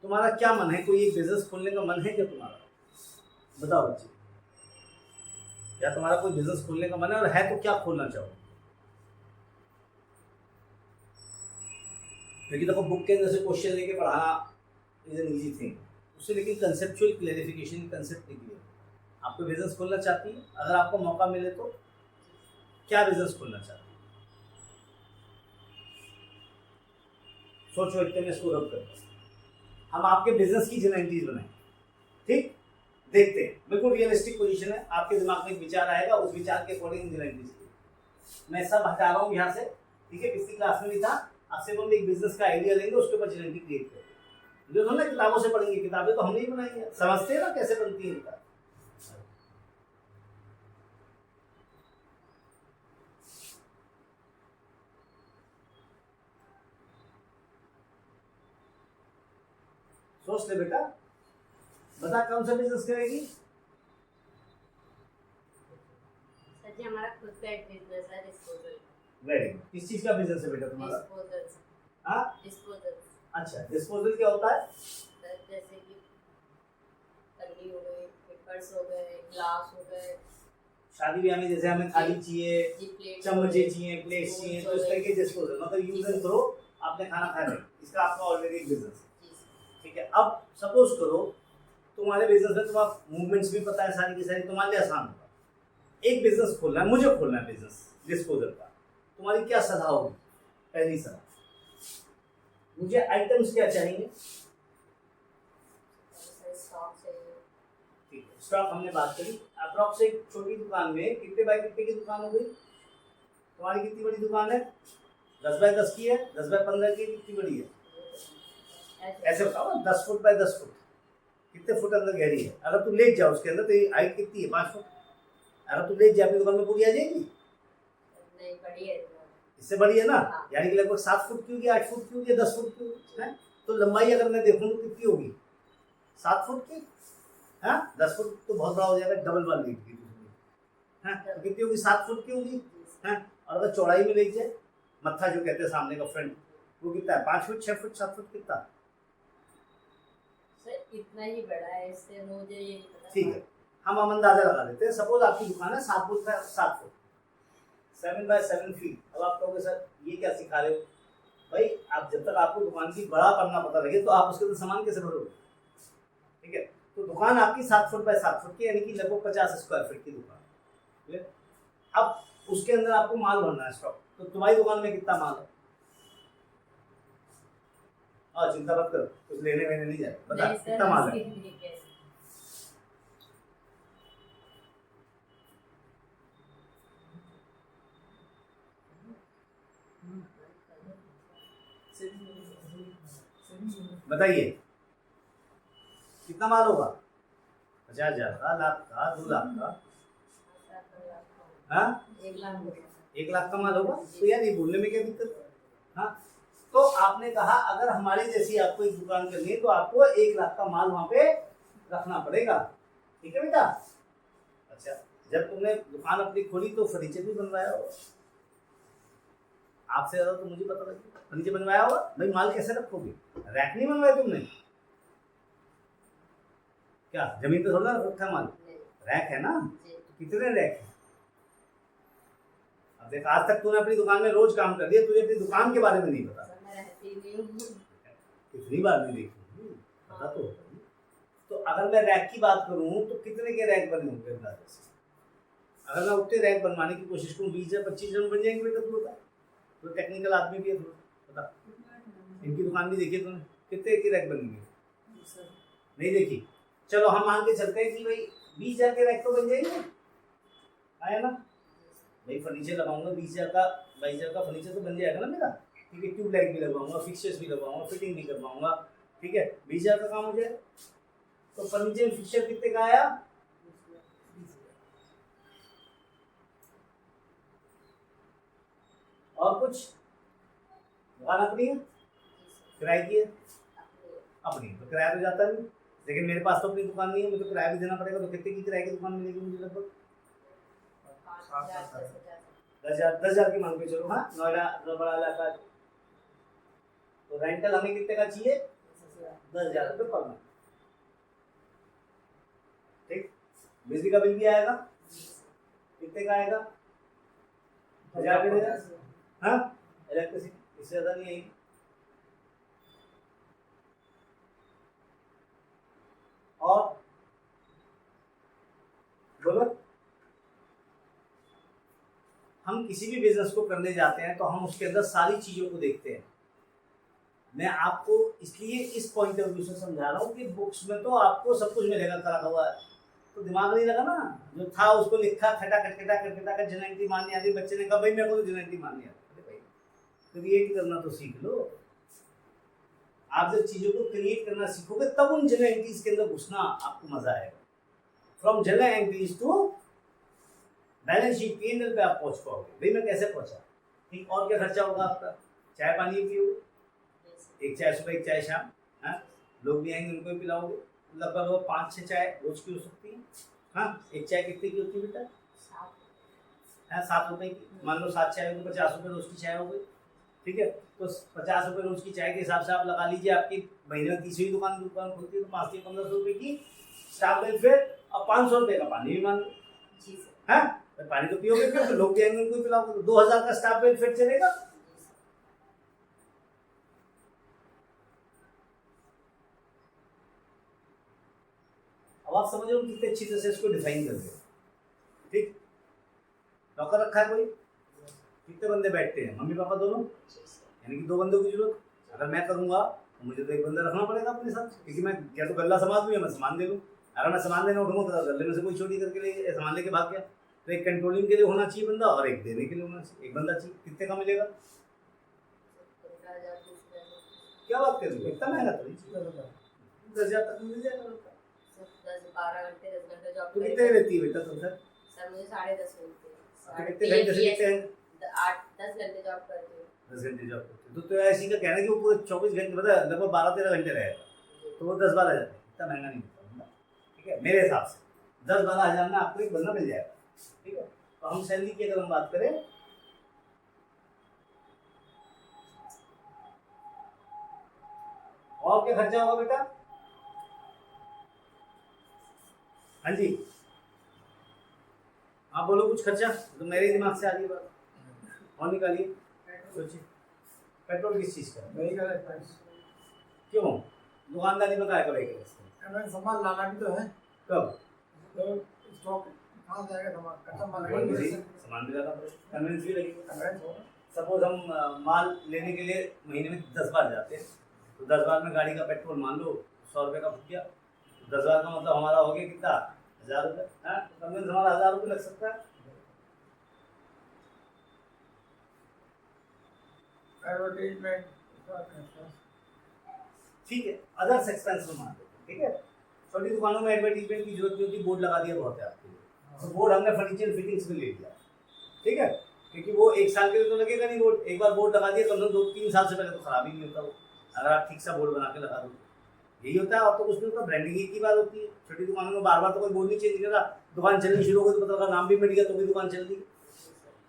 तुम्हारा क्या मन है, कोई एक बिजनेस खोलने का मन है क्या तुम्हारा? बताओ बच्चे, क्या तुम्हारा कोई बिजनेस खोलने का मन है, और है तो क्या खोलना चाहो? क्योंकि देखो बुक के अंदर से क्वेश्चन लेके पढ़ाना इज एन ईजी थिंग, उससे लेकिन कंसेप्चुअल क्लैरिफिकेशन, कंसेप्ट नहीं क्लियर। आपको बिजनेस खोलना चाहती है, अगर आपको मौका मिले तो क्या बिजनेस खोलना चाहती है? सोचो, इतने में इसको रब करते हैं, हम आपके बिजनेस की जनरल एंट्रीज बनाएं। ठीक, देखते हैं, बिल्कुल रियलिस्टिक पोजीशन है, आपके दिमाग में एक विचार आएगा, उस विचार के अकॉर्डिंग जनरल एंट्रीज। मैं सब हटा रहा हूँ यहाँ से, ठीक है, पिछली क्लास में भी था। अब सिर्फ हम एक बिजनेस का आइडिया लेंगे, उसके ऊपर जनरल एंट्री क्रिएट करेंगे। जो हम ना किताबों से पढ़ेंगे, किताबें तो हम नहीं बनाएंगे, समझते हैं ना कैसे बनती है किताब। सोच ले बेटा, बता कौन सा बिजनेस करेगी? सर जी हमारा खुद का एक बिजनेस है, डिस्पोजल। Very good. किस चीज का बिजनेस है बेटा तुम्हारा? डिस्पोजल। हाँ, डिस्पोजल। अच्छा, डिस्पोजल क्या होता है? सर जैसे कि पन्नी हो गई, पेपर्स हो गए, ग्लास हो गए, शादी ब्याह में जैसे हमें थाली चाहिए, जी प्लेट, चम्मचे चाहिए, प्लेट्स चाहिए, तो इस तरीके डिस्पोजल, मतलब यूज एंड थ्रो, आपने खाना खाया, इसका आपका ऑलरेडी एक बिजनेस है। ठीक है, अब सपोज करो तुम्हारे बिजनेस में तुम्हारा मूवमेंट्स भी पता है सारी की सारी, तुम्हारे लिए आसान होगा। एक बिजनेस खोलना है, मुझे खोलना है बिजनेस डिस्पोजल का, तुम्हारी क्या सलाह होगी? पहली सलाह, मुझे आइटम्स क्या चाहिए? स्टॉक चाहिए। ठीक है, स्टॉक हमने बात करी। अप्रॉक्स एक छोटी दुकान में कितने बाय कितने की दुकान हो गई? तुम्हारी कितनी बड़ी दुकान है? 10 बाय 10 की है, 10 बाय 15 की, कितनी बड़ी है? ऐसे बताओ ना, 10 फुट बाय 10 फुट, कितने फुट अंदर गहरी है? अगर तू लेट जाओ उसके अंदर तो हाइट कितनी है? 5 फुट। अगर तू लेट जाए अपनी दुकान में पूरी आ जाएगी? नहीं, बड़ी है, इससे बड़ी है ना, हाँ। यानी कि लगभग 7 फुट की होगी, 8 फुट की होगी, 10 फुट की होगी, तो लंबाई अगर मैं देखूँ तो कितनी होगी? 7 फुट की। हाँ, 10 फुट तो बहुत बड़ा हो जाएगा, डबल वाल लीट की, हाँ, तो कितनी होगी? 7 फुट की होगी। हाँ, और अगर चौड़ाई में लेट जाए, मत्था जो कहते हैं सामने का फ्रंट, वो कितना है? 5 फुट, 6 फुट, 7 फुट, कितना? सर इतना ही बड़ा है, इससे मुझे ये नहीं पता। ठीक है, हम अंदाजा लगा लेते हैं। सपोज आपकी दुकान है 7 फुट का, 7 फुट, 7 बाय 7 फीट। अब आप कहोगे सर ये क्या सिखा रहे हो? भाई आप जब तक आपको दुकान की बड़ा करना पता लगे तो आप उसके अंदर सामान कैसे भरोगे? ठीक है, तो दुकान आपकी 7 फुट बाय 7 फुट की, यानी कि लगभग 50 स्क्वायर फीट की दुकान। ठीक है, अब उसके अंदर आपको माल भरना है, स्टॉक। तो तुम्हारी दुकान में कितना माल है? चिंता मत करो, कुछ लेने वेने नहीं जाए, बता कितना माल है? बताइए कितना माल होगा? 50,000 का, लाख का, 2 लाख का, हाँ 1 लाख हो गया। 1 लाख का माल होगा। तो यार ये बोलने में क्या दिक्कत है? हाँ, तो आपने कहा अगर हमारी जैसी आपको एक दुकान करनी है तो आपको 1 लाख का माल वहां पे रखना पड़ेगा। ठीक है बेटा? अच्छा, जब तुमने दुकान अपनी खोली तो फर्नीचर भी बनवाया होगा, आपसे ज्यादा तो मुझे पता लगे। फर्नीचर बनवाया होगा भाई, माल कैसे रखोगे? रैक नहीं बनवाया तुमने क्या? जमीन पे थोड़ा रखा माल, नहीं, रैक है ना? जी, कितने रैक है? अब देख, आज तक तूने अपनी दुकान में रोज काम कर दिया, तुझे अपनी दुकान के बारे में नहीं पता। सर मैं रहती नहीं हूँ। कितनी बार नहीं देखी, पता तो होगा ही। तो अगर मैं रैक की बात करूं तो कितने के रैक बने होंगे अंदाजे से? अगर मैं उतने रैक बनवाने की कोशिश करूं 20 या 25 जन बन जाएंगे बेटा, तू बता। तो टेक्निकल आदमी भी है थोड़ा, बता। इनकी दुकान भी देखी तूने, कितने की रैक बनेंगे? नहीं देखी। चलो हम मान के चलते हैं कि भाई 20,000 के रैक तो बन जाएंगे, आया ना भाई? फर्नीचर लगाऊंगा 20,000 का, 22,000 का फर्नीचर तो बन जाएगा ना मेरा। ठीक है, ट्यूबलाइट भी लगवाऊंगा, फिक्सचर्स भी लगवाऊंगा, फिटिंग भी करवाऊंगा। ठीक है, 20,000 का काम हो जाएगा। तो फर्नीचर फिक्सचर कितने का आया? और कुछ? दुकान अपनी है, किराए की है? अपनी। तो किराया तो जाता नहीं, लेकिन मेरे पास तो अपनी दुकान नहीं है, मुझे तो किराया भी देना पड़ेगा। तो कितने की किराए की दुकान मिलेगी मुझे? लगभग 10,000 की मान के चलो। हाँ, नोएडा इतना बड़ा इलाका, तो रेंटल हमें कितने का चाहिए? 10,000 रुपये पर मंथ। ठीक, बिजली का बिल भी आएगा, कितने का आएगा? 1,000 रुपये देगा। हाँ, इलेक्ट्रिसिटी इससे ज़्यादा नहीं आएगी। और बोलो, हम किसी भी बिजनेस को करने जाते हैं तो हम उसके अंदर सारी चीज़ों को देखते हैं। मैं आपको इसलिए इस पॉइंट ऑफ व्यू से समझा रहा हूँ कि बुक्स में तो आपको सब कुछ मिलेगा करा हुआ है, तो दिमाग नहीं लगा ना, जो था उसको लिखा, खटाखट जनरेटिव मारनी आ गई। बच्चे ने कहा भाई मेरे को तो जनरेटिव मारनी आती। अरे भाई, क्रिएट करना तो सीख लो। आप जब चीज़ों को क्रिएट करना सीखोगे तब उन जनरल एंट्रीज के अंदर घुसना आपको मजा आएगा। From general entries to balance sheet P&L पे आप पहुंच पाओगे। भाई मैं कैसे पहुंचा? ठीक, और क्या खर्चा होगा आपका? चाय पानी पियोगे, एक चाय सुबह एक चाय शाम, हाँ लोग भी आएंगे उनको भी पिलाओगे। लगभग वो 5-6 चाय रोज की हो सकती है। हाँ, एक चाय कितने की होती है बेटा? 7 रुपए की। मान लो 7 चाय हो तो 50 रुपये रोज की चाय हो गई। ठीक है, तो 50 रुपये रोज की चाय के हिसाब से आप लगा लीजिए, आपकी महीने में 30वीं दुकान खुलती है तो 5 से 1500 रुपये की स्टाफ वेलफेयर और 500 रुपये का पानी भी मान लो। हाँ, पानी तो पियोगे क्यों? तो लोग भी आएंगे उनको पिलाओगे, तो 2,000 का स्टाफ वेलफेयर चलेगा। अब आप समझ रहे हो कितने अच्छी तरह से इसको डिफाइन कर रहे हो। ठीक, नौकर रखा है कोई? कितने बंदे बैठते हैं? मम्मी पापा दोनों, यानी कि 2 बंदों की जरूरत। अगर मैं करूंगा तो मुझे तो एक बंदा रखना पड़ेगा अपने साथ, क्योंकि मैं या तो गल्ला संभाल दूँ या मैं सामान दे दूँ। अगर मैं सामान देने उठूंगा तो गले में से कोई चोरी करके ले सामान लेके भाग गया। तो एक कंट्रोलिंग के लिए होना चाहिए बंदा और एक देने के लिए होना चाहिए, एक बंदा चाहिए। कितने का मिलेगा? क्या बात कर रही हो, इतना महंगा तो नहीं चाहिए। 10,000 तक मिल जाएगा। 10-12 घंटे 10 घंटे जॉब तो कितने रहती है बेटा तुम सर? सर मुझे 10:30 मिलते हैं। कितने घंटे से कितने हैं? 8-10 घंटे जॉब करती हूँ। 10 घंटे जॉब करते हो तो ऐसी का कहना है कि वो पूरे 24 घंटे मतलब लगभग 12-13 घंटे रहेगा, तो वो 10-12 हज़ार, इतना महंगा नहीं मिलता। ठीक है, मेरे हिसाब से 10-12 हज़ार में आपको एक बंदा मिल जाएगा। ठीक है, तो हम सैलरी की अगर हम बात करें, और क्या खर्चा होगा बेटा? हाँ जी, आप बोलो कुछ खर्चा, तो मेरे दिमाग से आ रही बात, और निकालिए, सोचिए। पेट्रोल किस चीज़ का? Vehicle expense. क्यों? दुकानदारी में काय करेगा इसको? हमें सामान लाना भी तो है। कब? तो स्टॉक कहाँ जाएगा सामान? कच्चा माल सामान भी लाना पड़ेगा, कन्वेंस भी लगेगा। कन्वेंस होगा। सपोज हम माल लेने के लिए महीने में 10 बार जाते हैं, तो 10 बार में गाड़ी का पेट्रोल मान लो 100 रुपये का फूक गया, तो 10 बार का मतलब हमारा हो गया कितना? 1,000 रुपये। हाँ, तो कन्वेंस हमारा 1,000 रुपये लग सकता है। एडवर्टीजमेंट ठीक है, अदर्स एक्सपेंस में मान लेते हैं, ठीक है। छोटी दुकानों में एडवर्टीजमेंट की जरूरत नहीं होती, बोर्ड लगा दिया बहुत है आपके लिए। तो बोर्ड हमने फर्नीचर फिटिंग्स में ले लिया, ठीक है, क्योंकि वो 1 साल के लिए तो लगेगा नहीं बोर्ड। एक बार बोर्ड लगा दिया, कम से कम 2-3 साल से पहले तो खराब ही नहीं होता वो, अगर आप ठीक सा बोर्ड बना के लगा दो। यही होता है। और तो उसमें तो ब्रांडिंग की बात होती है। छोटी दुकानों में बार बार तो कोई बोर्ड नहीं चेंज कर रहा, दुकान चलनी शुरू हो गई तो पता लगा नाम भी मिट गया तो भी दुकान चल रही,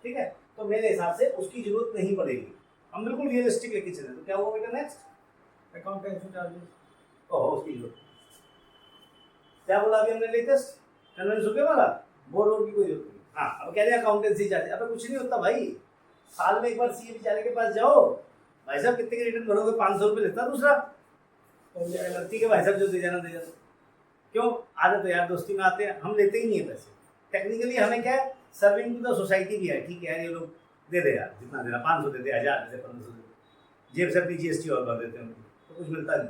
ठीक है। तो मेरे हिसाब से उसकी जरूरत नहीं पड़ेगी। हम बिल्कुल रियलिस्टिक लेके चले। तो क्या हुआ बेटा नेक्स्ट? Accountancy charges. ओह, उसकी जरूरत क्या बोला अभी हमने लेटेस्ट कन्वेंस हो गया वाला, बोर्ड की कोई जरूरत नहीं। हाँ, अब कह रहे हैं अकाउंटेंसी चार्ज। अब कुछ नहीं होता भाई, साल में एक बार सीए बेचारे के पास जाओ, भाई साहब कितने के रिटर्न भरोगे, 500 रुपये लेता दूसरा, ठीक है भाई साहब जो दे जाना दे जाना। क्यों? आदत तो यार दोस्ती में आते हैं, हम लेते ही नहीं है पैसे। टेक्निकली हमें क्या है, सर्विंग टू द सोसाइटी भी है, ठीक है यार ये लोग दे दे यार, जितना देना 500 दे दे, 1000 दे दे, 1500 दे दे, जेब से अपनी जीएसटी और भर देते हैं तो कुछ मिलता नहीं,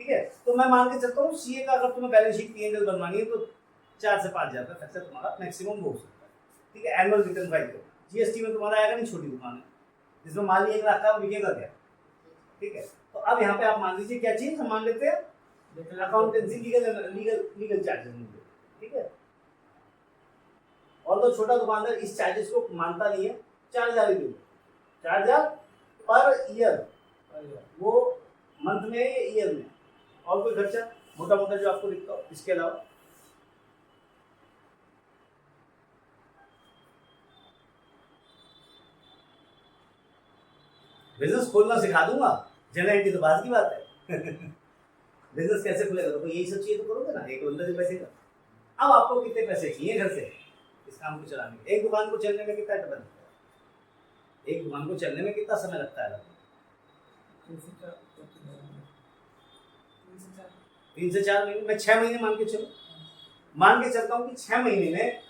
ठीक है। तो मैं मान के चलता हूँ सीए का अगर तुम्हें बैलेंस शीट P&L बनवानी है तो 4 से 5 हज़ार का खर्चा तुम्हारा मैक्सिमम हो सकता है, ठीक है। एनुअल रिटर्न फाइल करो, जीएसटी में तुम्हारा आएगा नहीं, छोटी दुकान है जिसमें मान ली 1 लाख का बिकेगा क्या, ठीक है। तो अब यहाँ पे आप मान लीजिए क्या चीज हम मान लेते हैं, अकाउंटेंसी लीगल चार्जेस, ठीक है। और तो छोटा दुकानदार इस चार्जेस को मानता नहीं है, 4,000 ही 4,000 पर ईयर, वो मंथ में या ईयर में। और कोई खर्चा मोटा मोटा जो आपको दिखता हो इसके अलावा? बिजनेस खोलना सिखा दूंगा, जनरल एंट्री तो बात की बात है। बिजनेस कैसे खुलेगा, तो यही सब चीजें तो करोगे ना, एक बंदा जो पैसे का। अब आपको कितने पैसे चाहिए घर से इस काम को चलाने के? एक दुकान को चलने में कितना टाइम लगता है, एक दुकान को चलने में कितना समय लगता है? 3 से 4 महीने। मैं 6 महीने मान के चलता हूँ कि 6 महीने में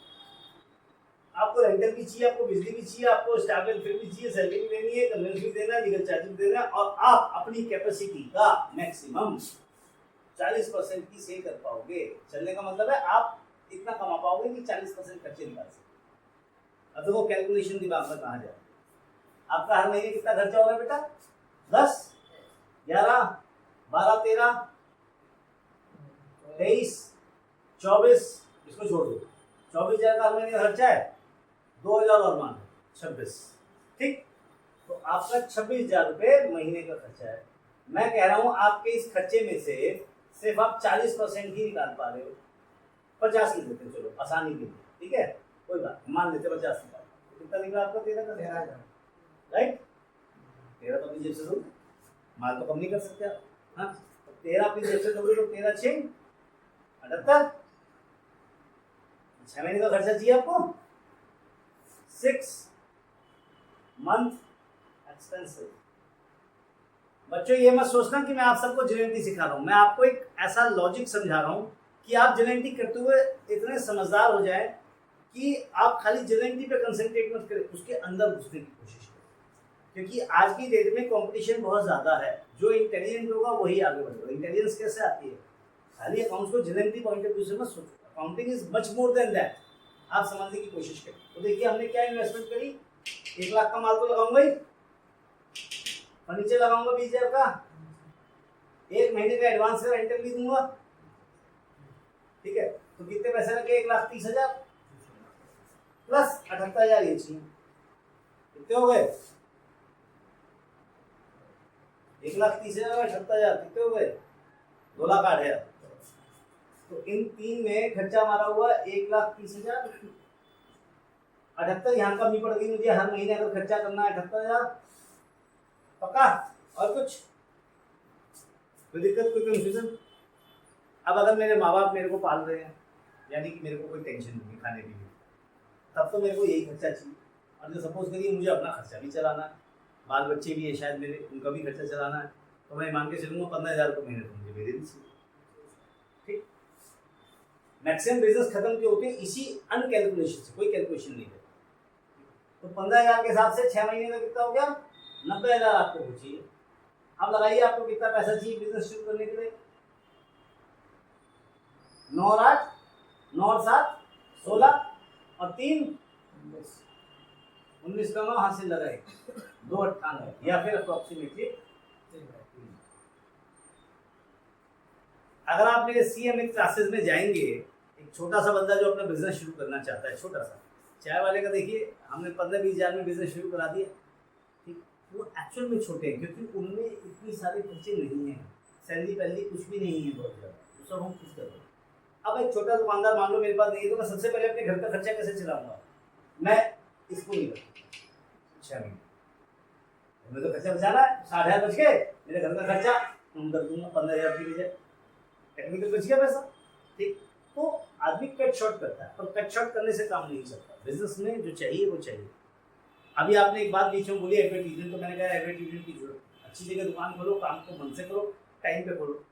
आपको रेंटल भी चाहिए, आपको बिजली भी चाहिए, आपको स्टाफ वेलफेयर भी चाहिए, सैलरी भी देनी है, कन्वेंस भी देना है, लीगल चार्ज भी देना है, और आप अपनी कैपेसिटी का मैक्सिमम 40% की सेल कर पाओगे। चलने का मतलब है आप इतना कमा पाओगे कि 40% खर्चे निकाल सकते। अब देखो कैलकुलेशन दिमाग में कहाँ जाए। आपका हर महीने कितना खर्चा हो रहा है बेटा? 10, 11, 12, 13, 23, 24, इसको छोड़ दो, 24,000 का हर महीने का खर्चा है, 2,000 और मान 26, ठीक। तो आपका 26,000 रुपये महीने का खर्चा है। मैं कह रहा हूं आपके इस खर्चे में से सिर्फ आप 40% ही निकाल पा रहे हो। 50 लिख देते, चलो आसानी के लिए, ठीक है, कोई बात मान लेते 50 निकाल। कितना निकला आपका? 13 का 13,000, राइट। 13 तो अपनी जेब से दो, माल तो कम नहीं कर सकते आप। हाँ, 13 अपनी जेब से दोगे तो 13 6 78, 6 महीने का खर्चा चाहिए आपको। 6 मंथ एक्सपेंसिव। बच्चों ये मत सोचना कि मैं आप सबको जेनेटिक सिखा रहा हूँ, मैं आपको एक ऐसा लॉजिक समझा रहा हूँ कि आप जेनेटिक करते हुए इतने समझदार हो जाए कि आप खाली जेनेटिक पे कंसंट्रेट मत करें, उसके अंदर घुसने की कोशिश करें। क्योंकि आज की डेट में कंपटीशन बहुत ज़्यादा है, जो इंटेलिजेंट होगा वही आगे बढ़ेगा। इंटेलिजेंस कैसे आती है? खाली अकाउंट्स को जेनेटिक पॉइंट ऑफ व्यू से मत सोचो, accounting is much more than that. आप समझने की कोशिश करें। तो देखिए हमने क्या इन्वेस्टमेंट करी, 1 लाख का माल तो लगाऊंगा ही, फर्नीचर लगाऊंगा 20,000 का, 1 महीने का एडवांस का रेंटल भी दूंगा, ठीक है। तो कितने पैसे लगे? 1,30,000 प्लस 78,000 ये चाहिए, कितने हो गए? 1,30,000 और 78,000 कितने हो गए? 2,08,000। तो इन 3 में खर्चा हमारा हुआ 1,30,000। 78 यहाँ कमी पड़ गई मुझे, हर महीने अगर खर्चा करना है 78,000 पक्का। और कुछ कोई दिक्कत, कोई कंफ्यूजन? अब अगर मेरे माँ बाप मेरे को पाल रहे हैं, यानी कि मेरे को कोई टेंशन नहीं है खाने पीने की, तब तो मेरे को यही खर्चा चाहिए। और जो सपोज करिए मुझे अपना खर्चा भी चलाना है, बाल बच्चे भी है शायद मेरे, उनका भी खर्चा चलाना है, तो मैं मान के चलूँगा 15,000 रुपये महीने तो मुझे मेरे भी चाहिए, ठीक। मैक्सिमम बिजनेस खत्म क्यों होते हैं? इसी अनकैलकुलेशन से, कोई कैलकुलेशन नहीं है। तो 15,000 के हिसाब से 6 महीने का कितना हो गया? 90,000 आपको चाहिए। अब लगाइए आपको कितना पैसा चाहिए बिजनेस शुरू करने के लिए? 9 और 8, 9 और 7 16 और 3 19 का 9 हासिल लगाए 298 या फिर अप्रोक्सीमेटली अगर आप मेरे CMA क्लासेस में जाएंगे, एक छोटा सा बंदा जो अपना बिजनेस शुरू करना चाहता है, छोटा सा चाय वाले का, देखिए हमने 15-20 हज़ार में बिजनेस शुरू करा दिया, ठीक, वो एक्चुअल में छोटे हैं क्योंकि उनमें इतनी सारे खर्चे नहीं हैं, सैलरी पैलरी कुछ भी नहीं है बहुत ज़्यादा, वो सब हम खुद कर रहे हैं। अब एक छोटा दुकानदार मान लो मेरे पास नहीं है, तो मैं सबसे पहले अपने घर का खर्चा कैसे चलाऊंगा? मैं इसको नहीं रखूँगा 6 महीने, मुझे तो खर्चा बचाना है, 60,000 बच गए, मेरे घर का खर्चा हम कर दूंगा 15,000 की बजाय, टेक्निकल बच गया पैसा, ठीक। तो आदमी कट शॉर्ट करता है, पर कट शॉर्ट करने से काम नहीं चलता, बिजनेस में जो चाहिए वो चाहिए। अभी आपने एक बात बीच में बोली एडवर्टीजमेंट, तो मैंने कहा एडवर्टीजमेंट की जरूरत, अच्छी जगह दुकान खोलो, काम को मन से करो, टाइम पे खोलो।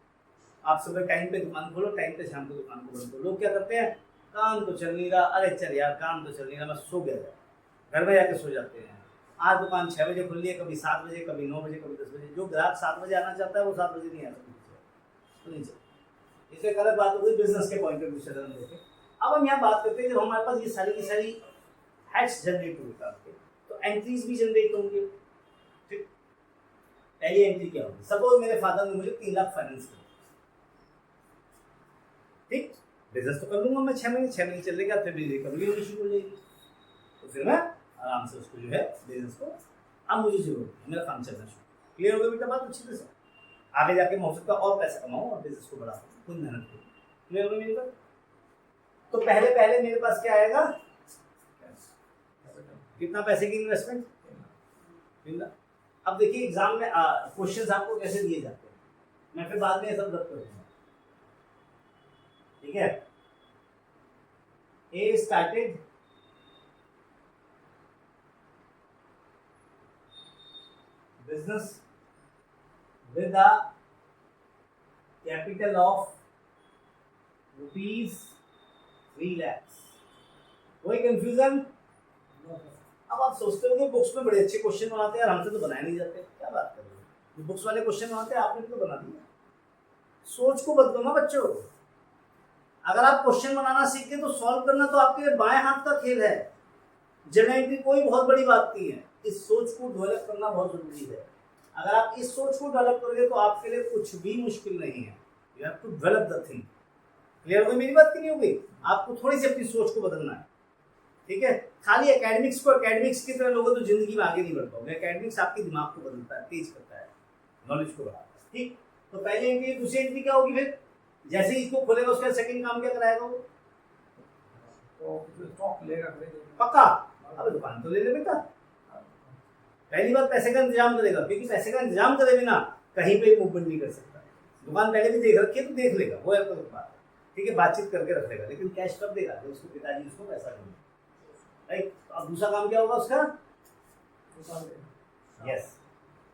आप सुबह टाइम पे दुकान खोलो, टाइम पे शाम को दुकान को बंद करो। लोग क्या करते हैं, काम तो चल नहीं रहा, अरे चल यार काम तो चल नहीं रहा, मैं सो गया, घर में जाके सो जाते हैं। आज दुकान 6 बजे खुल रही है, कभी 7 बजे, कभी 9 बजे, कभी 10 बजे। जो ग्राहक 7 बजे आना चाहता है वो 7 बजे नहीं आ सकता, तो नहीं चलता। इससे गलत बात हो गई बिजनेस के पॉइंट ऑफ व्यू से देखे। अब हम यहाँ बात करते हैं, जब हमारे पास ये सारी की सारी हैट्स जनरेट हुए काम के, तो एंट्रीज भी जनरेट होंगे, ठीक। पहली एंट्री क्या होगी? सपोज मेरे फादर ने मुझे 3 लाख फाइनेंस किया, ठीक, बिजनेस तो कर लूंगा मैं 6 महीने चलने के बाद फिर मेरी रिकवरी होनी शुरू हो जाएगी, तो फिर मैं आराम से उसको जो है बिजनेस को, अब मुझे जरूरत है, मेरा काम चलना शुरू। क्लियर हो गया बेटा बात अच्छी तरह से? आगे जाके मैं हो सकता है और पैसा कमाऊँ और बिजनेस को बढ़ाऊँ, खुद मेहनत करूँ। क्लियर हो गई मेरी बात? तो पहले मेरे पास क्या आएगा, कितना पैसे की इन्वेस्टमेंट? 3 लाख। अब देखिए एग्जाम में क्वेश्चंस आपको कैसे दिए जाते हैं, मैं फिर बाद में ये सब रद्द करूँगा, ठीक है। A started business with a capital of ₹3 lakhs। कोई कंफ्यूजन? अब आप सोचते हो कि बुक्स में बड़े अच्छे क्वेश्चन बनाते हैं और हमसे तो बनाए नहीं जाते, क्या बात कर रहे हो? बुक्स वाले क्वेश्चन बनाते हैं, आपने भी तो बना दिया। सोच को बदलो ना बच्चों, अगर आप क्वेश्चन बनाना सीख गए तो सॉल्व करना तो आपके लिए बाएं हाथ का खेल है। जर्नल एंट्री कोई बहुत बड़ी बात नहीं है, इस सोच को डेवलप करना बहुत जरूरी है। अगर आप इस सोच को डेवलप करोगे तो आपके लिए कुछ भी मुश्किल नहीं है। You have to develop the thing. Clear हो गई मेरी बात कि नहीं हो गई? आपको थोड़ी सी अपनी सोच को बदलना है, ठीक है। खाली एकेडमिक्स की तरह लोगों तो जिंदगी में आगे नहीं बढ़ पाओगे। एकेडमिक्स आपके दिमाग को बदलता है, तेज करता है, नॉलेज को बढ़ाता है, ठीक। तो पहले एंट्री, दूसरी एंट्री क्या होगी? फिर जैसे ही इसको खोलेगा उसका सेकंड काम क्या कराएगा वो? तो स्टॉक लेगा, पक्का। अब दुकान तो ले ले बेटा। पहली बार पैसे का इंतजाम करेगा, क्योंकि पैसे का इंतजाम करे बिना कहीं पे मूवमेंट नहीं कर सकता। दुकान पहले भी देख रखी है तो देख लेगा, वो है तो बात, ठीक है, बातचीत करके रख लेगा। लेकिन कैश कब देगा? जब उसके पिताजी उसको पैसा देंगे, राइट। अब दूसरा काम क्या होगा उसका? Yes,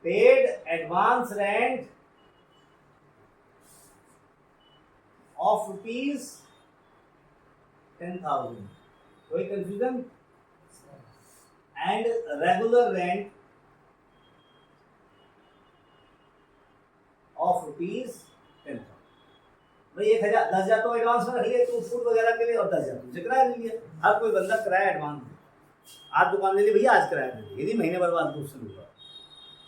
paid advance rent of ₹10,000। कोई confusion? And regular rent of ₹10,000। भाई 1,000 10,000 तो एडवांस में रख लिया तो फूड वगैरह के लिए, और 10,000 तुमसे किराया ले लिया। हर कोई बंदा किराया एडवांस दे, आज दुकान ले ली भैया, आज किराया दे दिया, यदि महीने भर बाद उससे लूंगा,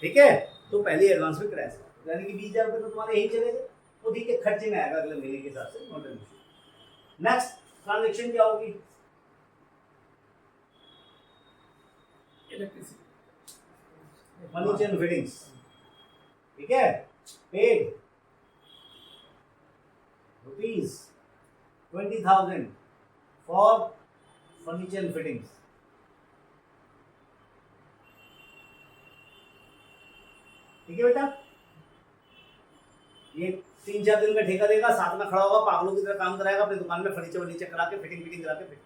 ठीक है। तो पहले एडवांस में किराया से, यानी कि 20,000 रुपये तो तुम्हारे यही चले गए, तो ठीक है, खर्चे में आएगा अगले महीने के हिसाब से, not an issue. Next transaction क्या होगी? फर्नीचर एंड फिटिंग्स, ठीक है। Paid ₹20,000 for furniture and fittings, ठीक है बेटा। ये 3-4 दिन का ठेका देगा, साथ में खड़ा होगा, पागलों की तरह काम कराएगा, अपनी दुकान में फर्नीचर करा के फिटिंग करा के फिट।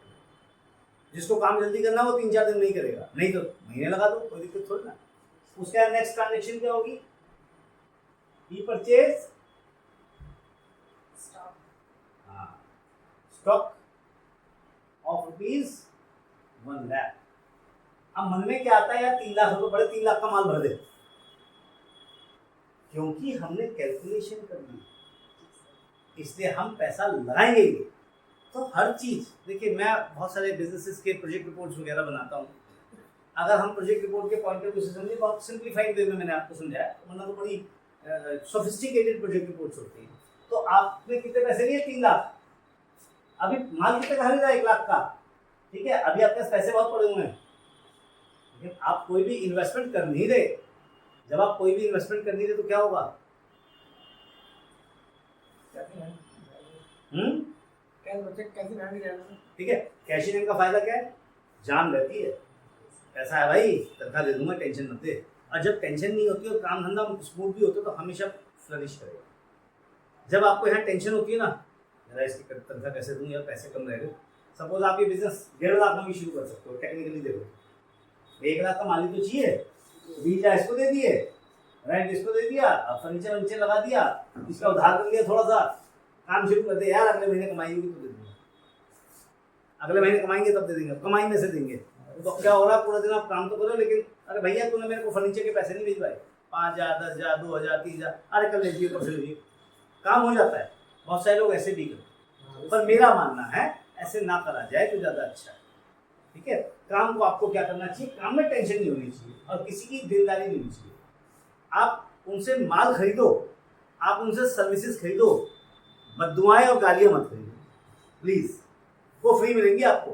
जिसको काम जल्दी करना वो 3-4 दिन नहीं करेगा, नहीं तो महीने लगा दो, कोई दिक्कत थोड़ी ना। उसका नेक्स्ट ट्रांजेक्शन क्या होगी? ई परचेज स्टॉक ऑफ ₹1 लाख। अब मन में क्या आता है यार, 3 लाख रुपए बड़े, 3 लाख का माल भर दे, क्योंकि हमने कैलकुलेशन कर ली, इसलिए हम पैसा लगाएंगे ही। तो हर चीज देखिए, मैं बहुत सारे बिजनेसेस के प्रोजेक्ट रिपोर्ट्स वगैरह बनाता हूँ। अगर हम प्रोजेक्ट रिपोर्ट के पॉइंट ऑफ व्यू से समझे, बहुत सिंप्लीफाइड वे में मैंने आपको समझाया, वरना तो बड़ी सोफिस्टिकेटेड प्रोजेक्ट रिपोर्ट्स होती हैं। तो आपने कितने पैसे लिए? 3 लाख। अभी माल कितने का खरीदा? 1 लाख का। ठीक है, अभी आपके पास पैसे बहुत पड़े हुए हैं, लेकिन आप कोई भी इन्वेस्टमेंट कर नहीं रहे। जब आप कोई भी इन्वेस्टमेंट कर नहीं रहे तो क्या होगा? ठीक है, कैश इन हैंड का फायदा क्या है? जान रहती है, पैसा है भाई, तनख्वाह दे दूंगा, टेंशन मत दे। और जब टेंशन नहीं होती और काम धंधा स्मूथ भी होता है तो हमेशा फ्लरिश करेगा। जब आपको यहाँ टेंशन होती है ना, जरा इसकी तनख्वाह कैसे दूँ यार, पैसे कम रह गए। सपोज आप ये बिजनेस 1.5 लाख में भी शुरू कर सकते हो। टेक्निकली देखो, 1 लाख का मालिक तो चाहिए, 20,000 इसको दे दिए, रेंट इसको दे दिया, फर्नीचर वर्नीचर लगा दिया, इसका उधार कर लिया, थोड़ा सा काम शुरू कर दे यार, अगले महीने कमाई होगी तो दे दूंगा, अगले महीने कमाएंगे तब दे देंगे, कमाई में से देंगे। तो क्या हो रहा है, पूरा दिन आप काम तो करो, लेकिन अरे भैया तूने मेरे को फर्नीचर के पैसे नहीं भिजवाए, 5,000 10,000 2,000 3,000, अरे कर लीजिए कर लीजिए, काम हो जाता है। बहुत सारे लोग ऐसे भी करते, पर मेरा मानना है ऐसे ना करा जाए तो ज़्यादा अच्छा है। ठीक है, काम को आपको क्या करना चाहिए, काम में टेंशन नहीं होनी चाहिए और किसी की देनदारी नहीं होनी चाहिए। आप उनसे माल खरीदो, आप उनसे सर्विसेज खरीदो, बद्दुआएं और गालियाँ मत खरीदो प्लीज़, वो फ्री मिलेंगी आपको।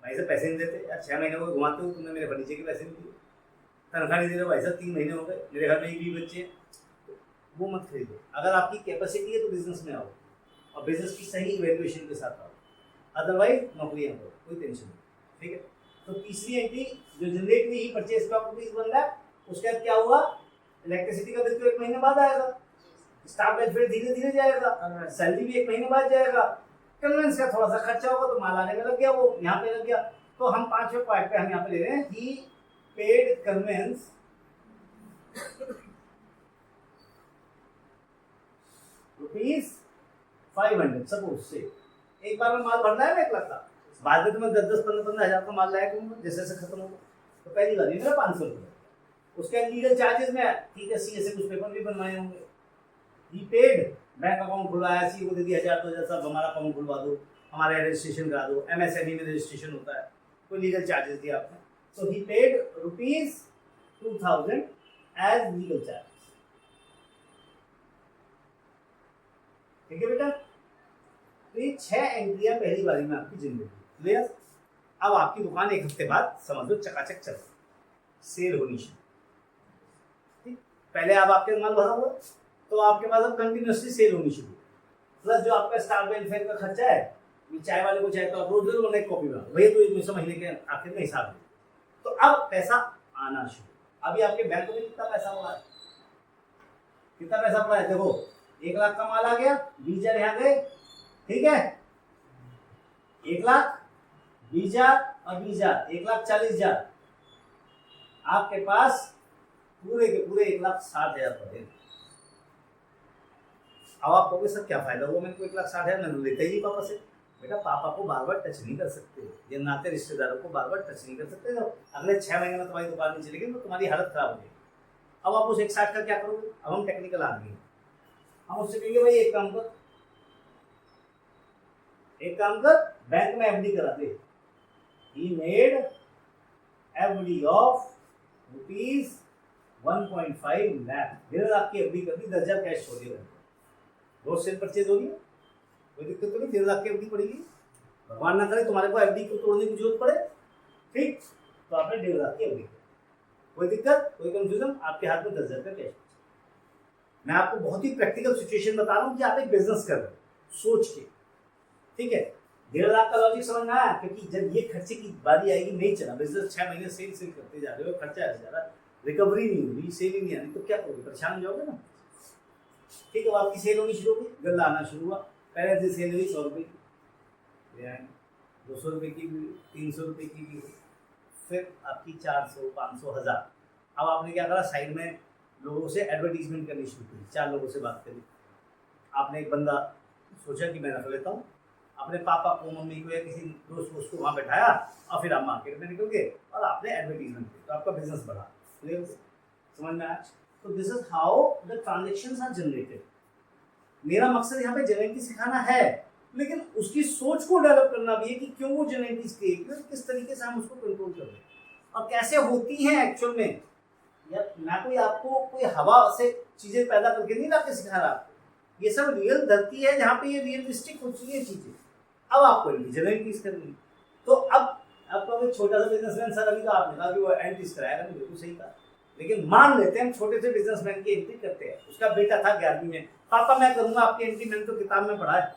भाई साहब पैसे नहीं देते यार, 6 महीने को घुमाते हो, तुमने मेरे फर्नीचर के पैसे नहीं दिए, तनख्वाह नहीं दे रहे भाई साहब, 3 महीने हो गए, मेरे घर में ही 20 बच्चे हैं, वो मत खरीदो। अगर आपकी कैपेसिटी है तो बिजनेस में आओ और बिजनेस की सही इवैल्यूएशन के साथ आओ, अदरवाइज नौकरियाँ करो, कोई टेंशन नहीं। ठीक है, तो तीसरी एंट्री जो जनरेट हुई परचेज स्टॉक रुपीज बन रहा है, उसके बाद क्या हुआ, इलेक्ट्रिसिटी का बिल तो 1 महीने बाद आएगा, स्टाफ वेलफेयर धीरे धीरे जाएगा, सैलरी भी 1 महीने बाद जाएगा, कन्वेंस का थोड़ा सा खर्चा होगा तो माल आने में लग गया, वो यहाँ पे लग गया। तो हम 5वें पॉइंट पे हम यहाँ पे ले रहे हैं, ही पेड कन्वेंस ₹500। सपोज से एक बार में माल भरना है ना 1 लाख का, बाद में तो मैं 10-10 15-15 हज़ार का माल लाया करूँगा जैसे जैसे खत्म होगा। तो पहली बार मेरा 500 रुपये, उसके लीगल चार्जेस में ठीक है, सीए से कुछ पेपर भी बनवाए होंगे, ही पेड, बैंक अकाउंट खुलवाया, सी को दे दिया 1,000-2,000, सब हमारा अकाउंट खुलवा दो, हमारा रजिस्ट्रेशन करा दो, एमएसएमई में रजिस्ट्रेशन होता है, कोई लीगल चार्जेस दिया आपने, तो ही पेड ₹2,000 एज लीगल चार्जेस। ठीक है बेटा, तो ये 6 एंट्रियां पहली बारी में आपकी जिंदगी क्लियर। अब आपकी दुकान 1 हफ्ते बाद समझ लो चकाचक चल, सेल होनी शुरू। ठीक, पहले अब आपके माल भरा हुआ तो आपके पास अब कंटिन्यूसली सेल होनी शुरू, प्लस जो आपका स्टाफ वेलफेयर का खर्चा है, चाय वाले को चाहे तो आप रोज रोज एक कॉपी बनाओ भैया, तो 1 महीने के आखिर में हिसाब दे, तो अब पैसा आना शुरू। अभी आपके बैंक में कितना पैसा हुआ है, कितना पैसा पड़ा है, देखो 1 लाख का माल आ गया, 20,000 यहाँ गए, ठीक है, 1 लाख 20,000 और 20,000, 1,40,000, आपके पास पूरे के पूरे 1,60,000 पड़े। अब आप कहोगे सर क्या फायदा हुआ, मेरे को 1,60,000 मैं लेता ही नहीं पापा से। बेटा पापा को बार बार टच नहीं कर सकते, ये नाते रिश्तेदारों को बार बार टच नहीं कर सकते, तो अगले 6 महीने में तुम्हारी दुकान नहीं चलेगी तो तुम्हारी हालत खराब हो जाएगी। अब आप उस 1,60 का क्या करोगे, अब हम टेक्निकल आदमी हैं, हम उससे कहेंगे भाई एक काम कर बैंक में एफडी करा दे। He made FD of ₹1.5 lakh, 1.5 lakh की एफडी कर दी, 10,000 कैश छोड़ दिया, रोज सेल परचेज हो गई, कोई दिक्कत तो नहीं, 1.5 लाख की एफडी पड़ेगी, भगवान ना करे तुम्हारे को एफडी को तोड़ने की जरूरत पड़े, ठीक, तो आपने 1.5 लाख की एफडी, कोई दिक्कत कोई कंफ्यूजन, आपके हाथ में 10,000 का कैश। मैं आपको बहुत ही प्रैक्टिकल सिचुएशन बता रहा हूँ कि आप एक बिजनेस कर रहे हो सोच के, ठीक है, 1.5 लाख का लॉजिक समझ में आया, क्योंकि जब ये खर्चे की बारी आएगी, नहीं चला बिजनेस, 6 महीने सेल करते जा रहे हो, खर्चा आ जा रहा, रिकवरी नहीं होगी, सेल ही नहीं आनी, तो क्या करोगे, परेशान हो जाओगे ना। ठीक है, आपकी सेल होनी शुरू हो गई, गल्ला आना शुरू हुआ, पहले दिन सेल हुई 100 रुपये की, 200 रुपये की भी, 300 रुपये की भी, फिर आपकी 400 500 1000। अब आपने क्या करा, साइड में लोगों से एडवर्टीजमेंट करनी शुरू की, 4 लोगों से बात करी, आपने एक बंदा सोचा कि मैं रख लेता हूँ, अपने पापा को मम्मी को या किसी दोस्त को उसको वहाँ बैठाया और फिर आप मार्केट में निकल गए और आपने एडवर्टीजमेंट की, तो आपका बिजनेस बढ़ा। क्लियर, समझ में आया। तो this is how the transactions are generated. मेरा मकसद यहाँ पे जेनेटिक सिखाना है, लेकिन उसकी सोच को डेवलप करना भी है कि क्यों वो जेनेटिक्स क्रिएट, किस तरीके से हम उसको कंट्रोल कर रहे हैं और कैसे होती हैं एक्चुअल में। या मैं कोई आपको कोई हवा से चीजें पैदा करके नहीं ला के सिखा रहा, ये सब रियल धरती है जहाँ पे ये रियलिस्टिक हो चुकी है चीजें। अब आपको जर्नल एंट्रीज करनी, तो अब आपका एक छोटा सा बिजनेसमैन, सर अभी तो आपने कहा कि वो एंट्रीज कराएगा, नहीं बिल्कुल सही कहा, लेकिन मान लेते हैं हम छोटे से बिजनेसमैन की एंट्री करते हैं। उसका बेटा था 11वीं में, पापा मैं करूंगा आपकी एंट्री, मैंने तो किताब में पढ़ा है।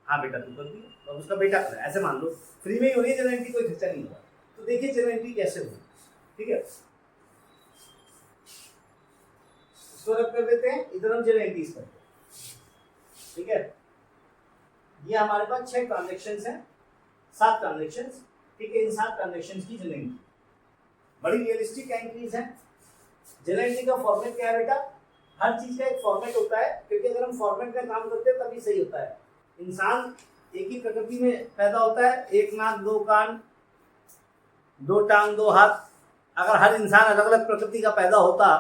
हाँ बेटा तू कर दिया, और उसका बेटा कर, ऐसे मान लो फ्री में ही हो रही है जनरल एंट्री, कोई खर्चा नहीं हुआ। तो देखिए जनरल एंट्री कैसे होगी, ठीक है। इसको रब कर देते हैं, इधर हम जनरल एंट्रीज करते हैं, ठीक है। ये हमारे पास 6 ट्रांजेक्शन हैं, 7 ट्रांजेक्शन, ठीक है। इन 7 ट्रांजेक्शन की जनरल एंट्री बड़ी रियलिस्टिक एंट्रीज हैं। जनरल एंट्री का फॉर्मेट क्या है बेटा? हर चीज का एक फॉर्मेट होता है, क्योंकि अगर हम फॉर्मेट में काम करते हैं तभी सही होता है। इंसान एक ही प्रकृति में पैदा होता है, 1 नाक 2 कान 2 टांग 2 हाथ। अगर हर इंसान अलग अलग प्रकृति का पैदा होता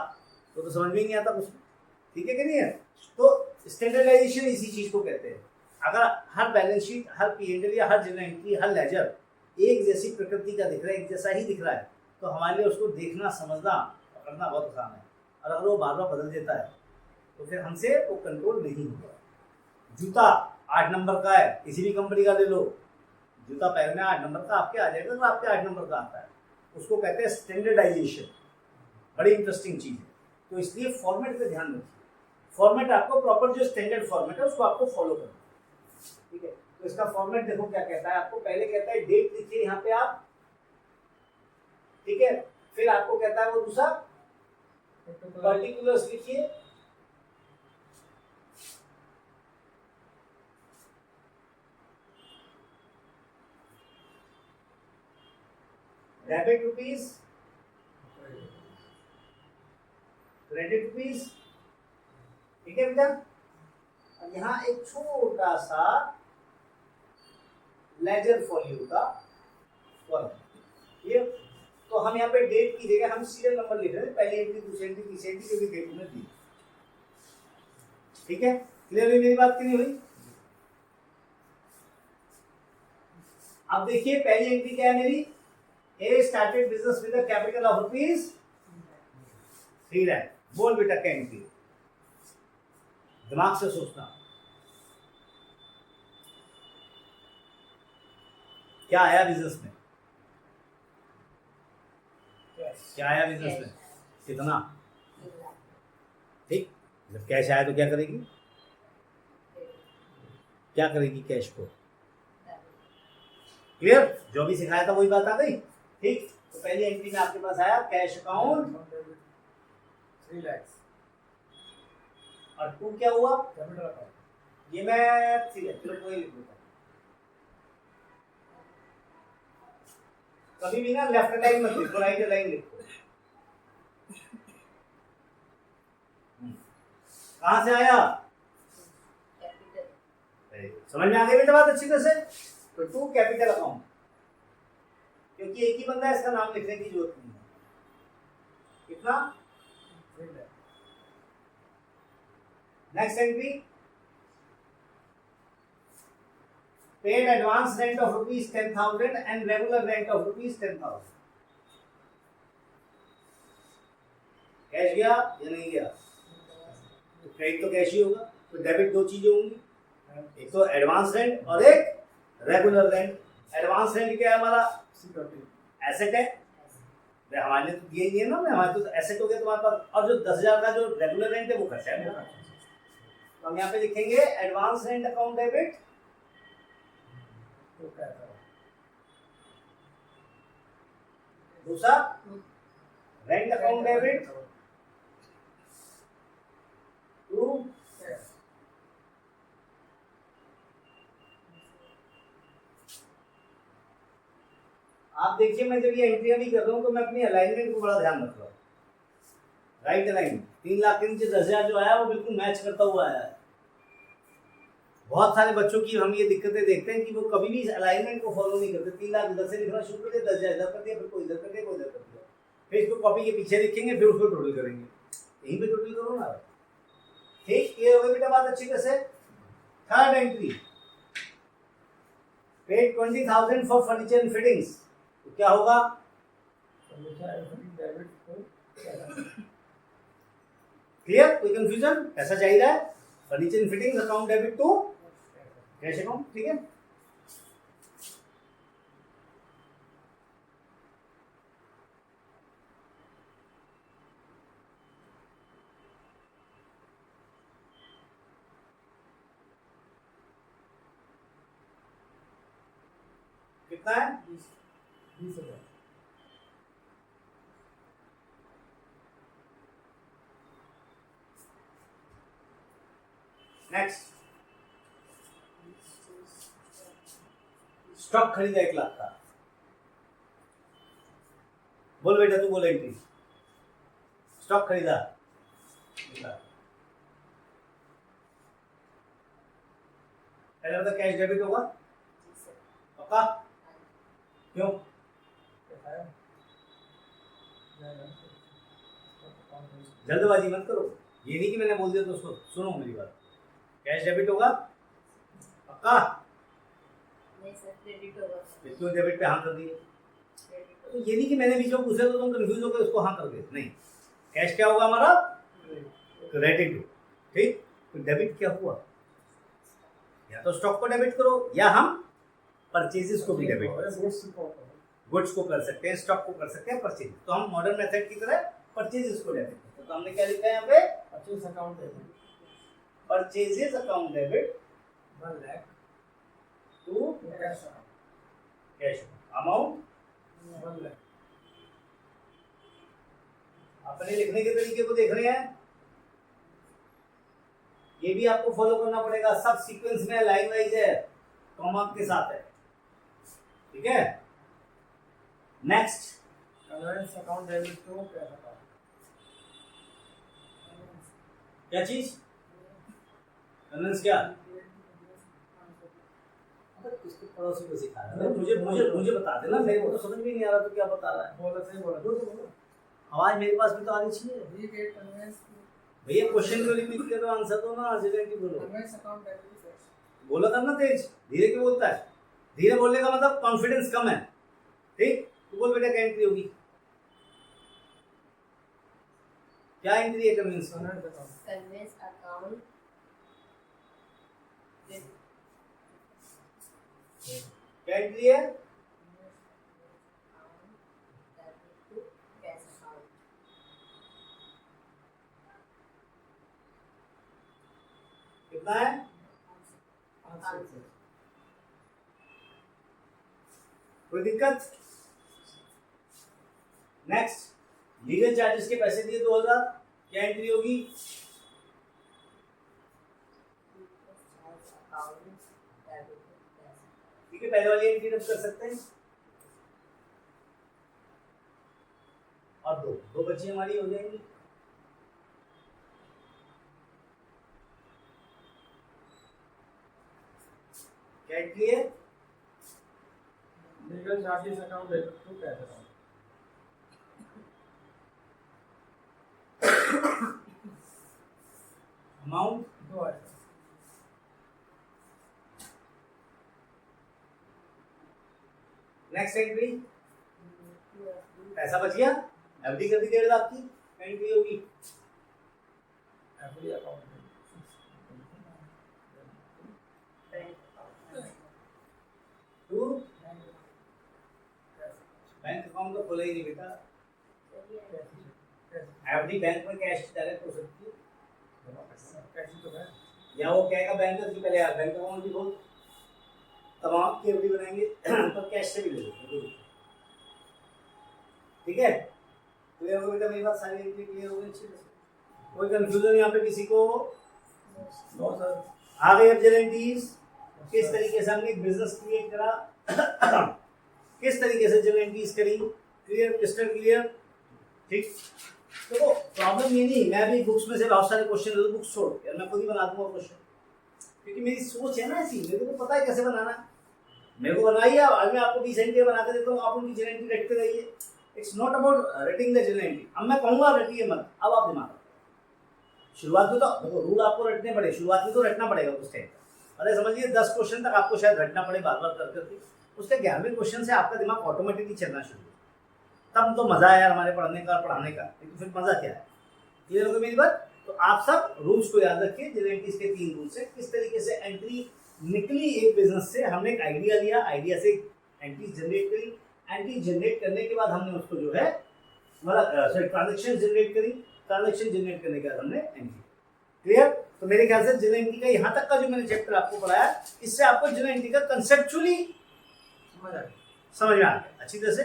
तो समझ में ही नहीं आता कुछ, ठीक है कि नहीं है। तो स्टैंडर्डाइजेशन इसी चीज को कहते हैं। अगर हर बैलेंस शीट, हर P&L या हर जनरल एंट्री, हर लेजर एक जैसी प्रकृति का दिख रहा है, एक जैसा ही दिख रहा है, तो हमारे लिए उसको देखना, समझना, पकड़ना बहुत आसान है। और अगर वो बार बार बदल देता है तो फिर हमसे वो कंट्रोल नहीं होगा। जूता 8 नंबर का है, किसी भी कंपनी का ले लो, जूता पैर में 8 नंबर का आपके आ जाएगा, तो आपके 8 नंबर का आता है, उसको कहते हैं स्टैंडर्डाइजेशन। बड़ी इंटरेस्टिंग चीज है। तो इसलिए फॉर्मेट पे ध्यान रखिए, फॉर्मेट आपको प्रॉपर जो स्टैंडर्ड फॉर्मेट है उसको आपको फॉलो करना, ठीक है। तो इसका फॉर्मेट देखो क्या कहता है आपको। पहले कहता है डेट लिखिए यहाँ पे आप, ठीक है। फिर आपको कहता है वो दूसरा पर्टिकुलर्स लिखिए, डेबिट रुपीज, क्रेडिट रुपीज, ठीक है बेटा। अब यहाँ एक छोटा सा लेजर फॉलियो का फॉर्म, ये तो हम यहाँ पे डेट की जगह हम सीरियल नंबर लिख रहे हैं, पहली एंट्री, दूसरी एंट्री, तीसरी एंट्री, जो भी डेट उन्हें दी, ठीक है। क्लियर हुई मेरी बात कि नहीं हुई? अब देखिए पहली एंट्री क्या है मेरी, A started business with a capital of rupees 3 lakh. बोल बेटा क्या एंट्री, दिमाग से सोचना, क्या आया बिजनेस में, क्या आया बिजनेस में, कितना, ठीक। जब कैश आया तो क्या करेगी, क्या करेगी कैश को, क्लियर। जो भी सिखाया था वही बात आ गई, ठीक। तो पहली एंट्री में आपके पास आया कैश अकाउंट 3 lakhs, और 2 क्या हुआ, कैपिटल अकाउंट। ये मैं 3 लाख, चलो कोई लिख देता हूं। कभी भी ना लेफ्ट लाइन मत लिखो, राइट लाइन लिखो। कहां से आया, समझ में आ गई बेटा बात अच्छी तरह से। तो 2 कैपिटल अकाउंट, क्योंकि एक ही बंदा है, इसका नाम लिखने की जरूरत नहीं है। कितना, next entry, paid advance rent of rupees 10,000 and regular rent of rupees 10,000। Cash गया या नहीं गया, तो क्रेडिट तो कैश ही होगा। तो डेबिट 2 चीजें होंगी, एक तो एडवांस रेंट और एक रेगुलर रेंट। एडवांस रेंट क्या है हमारा, एसेट है, हमारे तो दिए ही नहीं है ना, हमारे तो एसेट हो गया तुम्हारे पास। और जो 10,000 का जो रेगुलर रेंट है वो खर्चा है मेरा। तो हम यहाँ पे लिखेंगे एडवांस रेंट अकाउंट डेबिट, दूसरा रेंट अकाउंट डेबिट टू आप देखिए, मैं जब ये एंट्रियां भी कर रहा हूँ तो मैं अपनी अलाइनमेंट को बड़ा ध्यान रख रहा हूँ। राइट अलाइन 3 लाख के नीचे 10,000 जो आया वो बिल्कुल मैच करता हुआ आया है। बहुत सारे बच्चों की हम ये दिक्कतें देखते हैं कि वो कभी भी अलाइनमेंट को फॉलो नहीं करते। 3 लाख इधर से लिखना शुरू कर दिया, 10,000 इधर कर दिया, फिर कोई इधर कर दिया, कोई इधर कर दिया, फिर इसको कॉपी के पीछे लिखेंगे, फिर उसको टोटल करेंगे। यहीं पे टोटल करो ना, ठीक। ये हो गई बेटा बात अच्छी तरह से। Third entry, paid 20,000 for furniture and fittings, तो क्या होगा, क्लियर, कोई कंफ्यूजन, ऐसा चाहिए। Furniture and fittings account debit to cash account, ठीक है। कितना है? 20,000। नेक्स्ट, स्टॉक खरीदा 1 लाख का। बोल बेटा, तू बोल एंट्री। स्टॉक खरीदा 1 लाख। पहले बता, कैश डेबिट होगा पक्का? क्यों? जल्दबाजी मत करो, ये नहीं कि मैंने बोल दिया तो उसको सुनो मेरी बात। कैश डेबिट होगा पक्का? नहीं सर, क्रेडिट होगा। क्यों डेबिट पे हाँ कर दिए? क्रेडिट तो ये नहीं कि मैंने बीच में पूछा तो तुम कंफ्यूज हो गए उसको हाँ कर दिए, नहीं। कैश क्या होगा हमारा? क्रेडिट, ठीक। तो डेबिट क्या हुआ? या तो स्टॉक को डेबिट करो या हम परचेजेस को भी डेबिट करो। गुड्स को कर सकते हैं, स्टॉक को कर सकते हैं, परचेज। तो हम मॉडर्न मेथड की तरह परचेजेस को डेबिट करते हैं। तो हमने क्या लिखा है यहाँ पे? Purchase account debit, purchases account debit 1 lakh to cash account, cash amount. 1 lakh. अपने लिखने के तरीके को देख रहे हैं, ये भी आपको फॉलो करना पड़ेगा। सब सीक्वेंस में लाइन वाइज है, कॉमा के साथ है, ठीक है। Next, conveyance account debit to cash account. क्या चीज? कन्वेंस क्या? अरे किसको पड़ोसी को सिखा रहा है? मुझे मुझे मुझे बता देना, मेरे को तो समझ में नहीं आ रहा तो क्या बता रहा है। बोलो, सही बोलो, बोलो। आवाज मेरे पास भी तो आ रही चाहिए भैया। क्वेश्चन को रिपीट करो, आंसर दो ना, जल्दी बोलो। Conveyance account debit to cash. बोला करना तेज, धीरे क्यों बोलता है? धीरे बोलने का मतलब कॉन्फिडेंस कम है, ठीक। तो बोल बेटा, क्या एंट्री होगी? क्या एंट्री है कन्वेंस? कन्वेंस अकाउंट क्या एंट्री है? कितना है? कोई दिक्कत? नेक्स्ट, लीगल चार्जेस के पैसे दिए 2000, क्या एंट्री होगी? ठीक है, पहले वाली एंट्री रब कर सकते हैं। और दो बच्ची हमारी हो जाएंगी। क्या एंट्री है? Legal charges account debit to cash account. Amount 2,000। Next entry, पैसा बच गया, एफडी कर दी 1.5 लाख की, एंट्री होगी FD account to bank account तो खोला ही नहीं बेटा। एफडी बैंक में कैश डायरेक्ट हो सकती है, कैश तो है। या वो कहेगा बैंक से पहले यार बैंक अकाउंट भी खोल, तमाम की एफडी बनाएंगे तो कैश से भी ले लो, ठीक है। क्लियर हो बेटा मेरी बात? सारी एंट्री क्लियर हो गई अच्छे से? कोई कंफ्यूजन यहाँ पे किसी को? No sir. आ गई अब जेलेंटीज। किस तरीके से हमने एक बिजनेस क्रिएट करा, किस तरीके से जेलेंटीज करी, क्लियर, क्रिस्टल क्लियर, ठीक। देखो प्रॉब्लम ये नहीं, मैं भी बुक्स में से बहुत सारे क्वेश्चन बुक्स छोड़ यार मैं खुद ही बना दूंगा क्वेश्चन, क्योंकि मेरी सोच है ना ऐसी, मेरे को पता है कैसे बनाना है। मेरे को बनाइए, आज मैं आपको 20 एंट्री बना के देता हूँ, आप उनकी जेलेंटी रखते रहिए। It's not about rating the जेलेंटी। अब मैं कहूँगा रटिए मत, अब आप दिमाग शुरुआत में तो देखो रूल आपको रटने पड़े, शुरुआत में तो रटना पड़ेगा उस टाइम। अरे समझिए 10 क्वेश्चन तक आपको शायद रटना पड़े बार बार कर करके, उसके 11वें क्वेश्चन से आपका दिमाग ऑटोमेटिकली चलना शुरू हो, तब तो मजा है यार हमारे पढ़ने का और पढ़ाने का। तो फिर मजा क्या है? क्लियर हो गई मेरी बात? तो आप सब रूल्स को याद रखिए। जनरल एंट्रीज के 3 रूल्स हैं। किस तरीके से एंट्री निकली एक बिजनेस से, हमने एक आइडिया लिया, आइडिया से एंट्री जनरेट करी, एंट्री जनरेट करने के बाद हमने उसको जो है मतलब ट्रांजेक्शन जनरेट करी, ट्रांजेक्शन जनरेट करने के बाद हमने एंट्री। क्लियर? तो मेरे ख्याल से जनरल एंट्री का यहाँ तक का जो मैंने चैप्टर आपको पढ़ाया, इससे आपको जनरल एंट्री का कंसेप्चुअली समझ में आ गया अच्छी तरह से।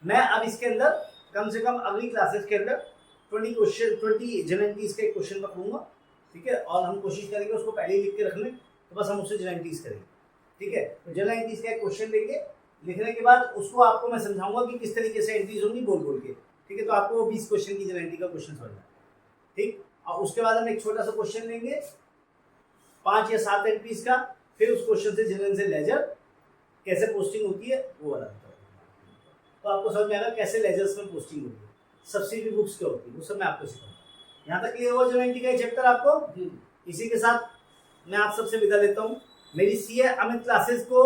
मैं अब इसके अंदर कम से कम अगली क्लासेस के अंदर 20 जनरल एंट्रीज के क्वेश्चन पकड़ूंगा, ठीक है, और हम कोशिश करेंगे उसको पहले ही लिख के रख लें, तो बस हम उससे जनरल एंट्रीज करेंगे, ठीक है। तो जनरल एंट्रीज का एक क्वेश्चन लेंगे, लिखने के बाद उसको आपको मैं समझाऊंगा कि किस तरीके से एंट्रीज होंगी बोल बोल के, ठीक है। तो आपको वो 20 क्वेश्चन की जनरल एंट्री का क्वेश्चन समझना है, ठीक। और उसके बाद हम एक छोटा सा क्वेश्चन लेंगे 5 या 7 एंट्रीज का, फिर उस क्वेश्चन से जनरल से लेजर कैसे पोस्टिंग होती है वो वाला। तो आपको समझ में आएगा कैसे लेजर्स में पोस्टिंग होती है, सब्सिडी बुक्स क्या होती है, वो सब मैं आपको सिखाऊंगा। यहाँ तक क्लियर हुआ जनरल एंट्री का चैप्टर आपको? इसी के साथ मैं आप सबसे विदा लेता हूँ। मेरी सीए अमित क्लासेस को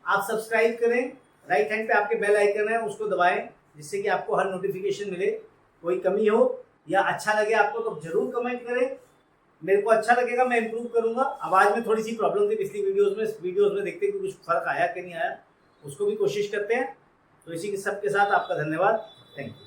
आप सब्सक्राइब करें, राइट हैंड पे आपके बेल आइकन है उसको दबाएं, जिससे कि आपको हर नोटिफिकेशन मिले। कोई कमी हो या अच्छा लगे आपको तो जरूर कमेंट करें, मेरे को अच्छा लगेगा, मैं इंप्रूव करूंगा। आवाज़ में थोड़ी सी प्रॉब्लम थी पिछली वीडियोस में देखते कि कुछ फर्क आया कि नहीं आया, उसको भी कोशिश करते हैं। तो इसी के सब के साथ आपका धन्यवाद, थैंक यू।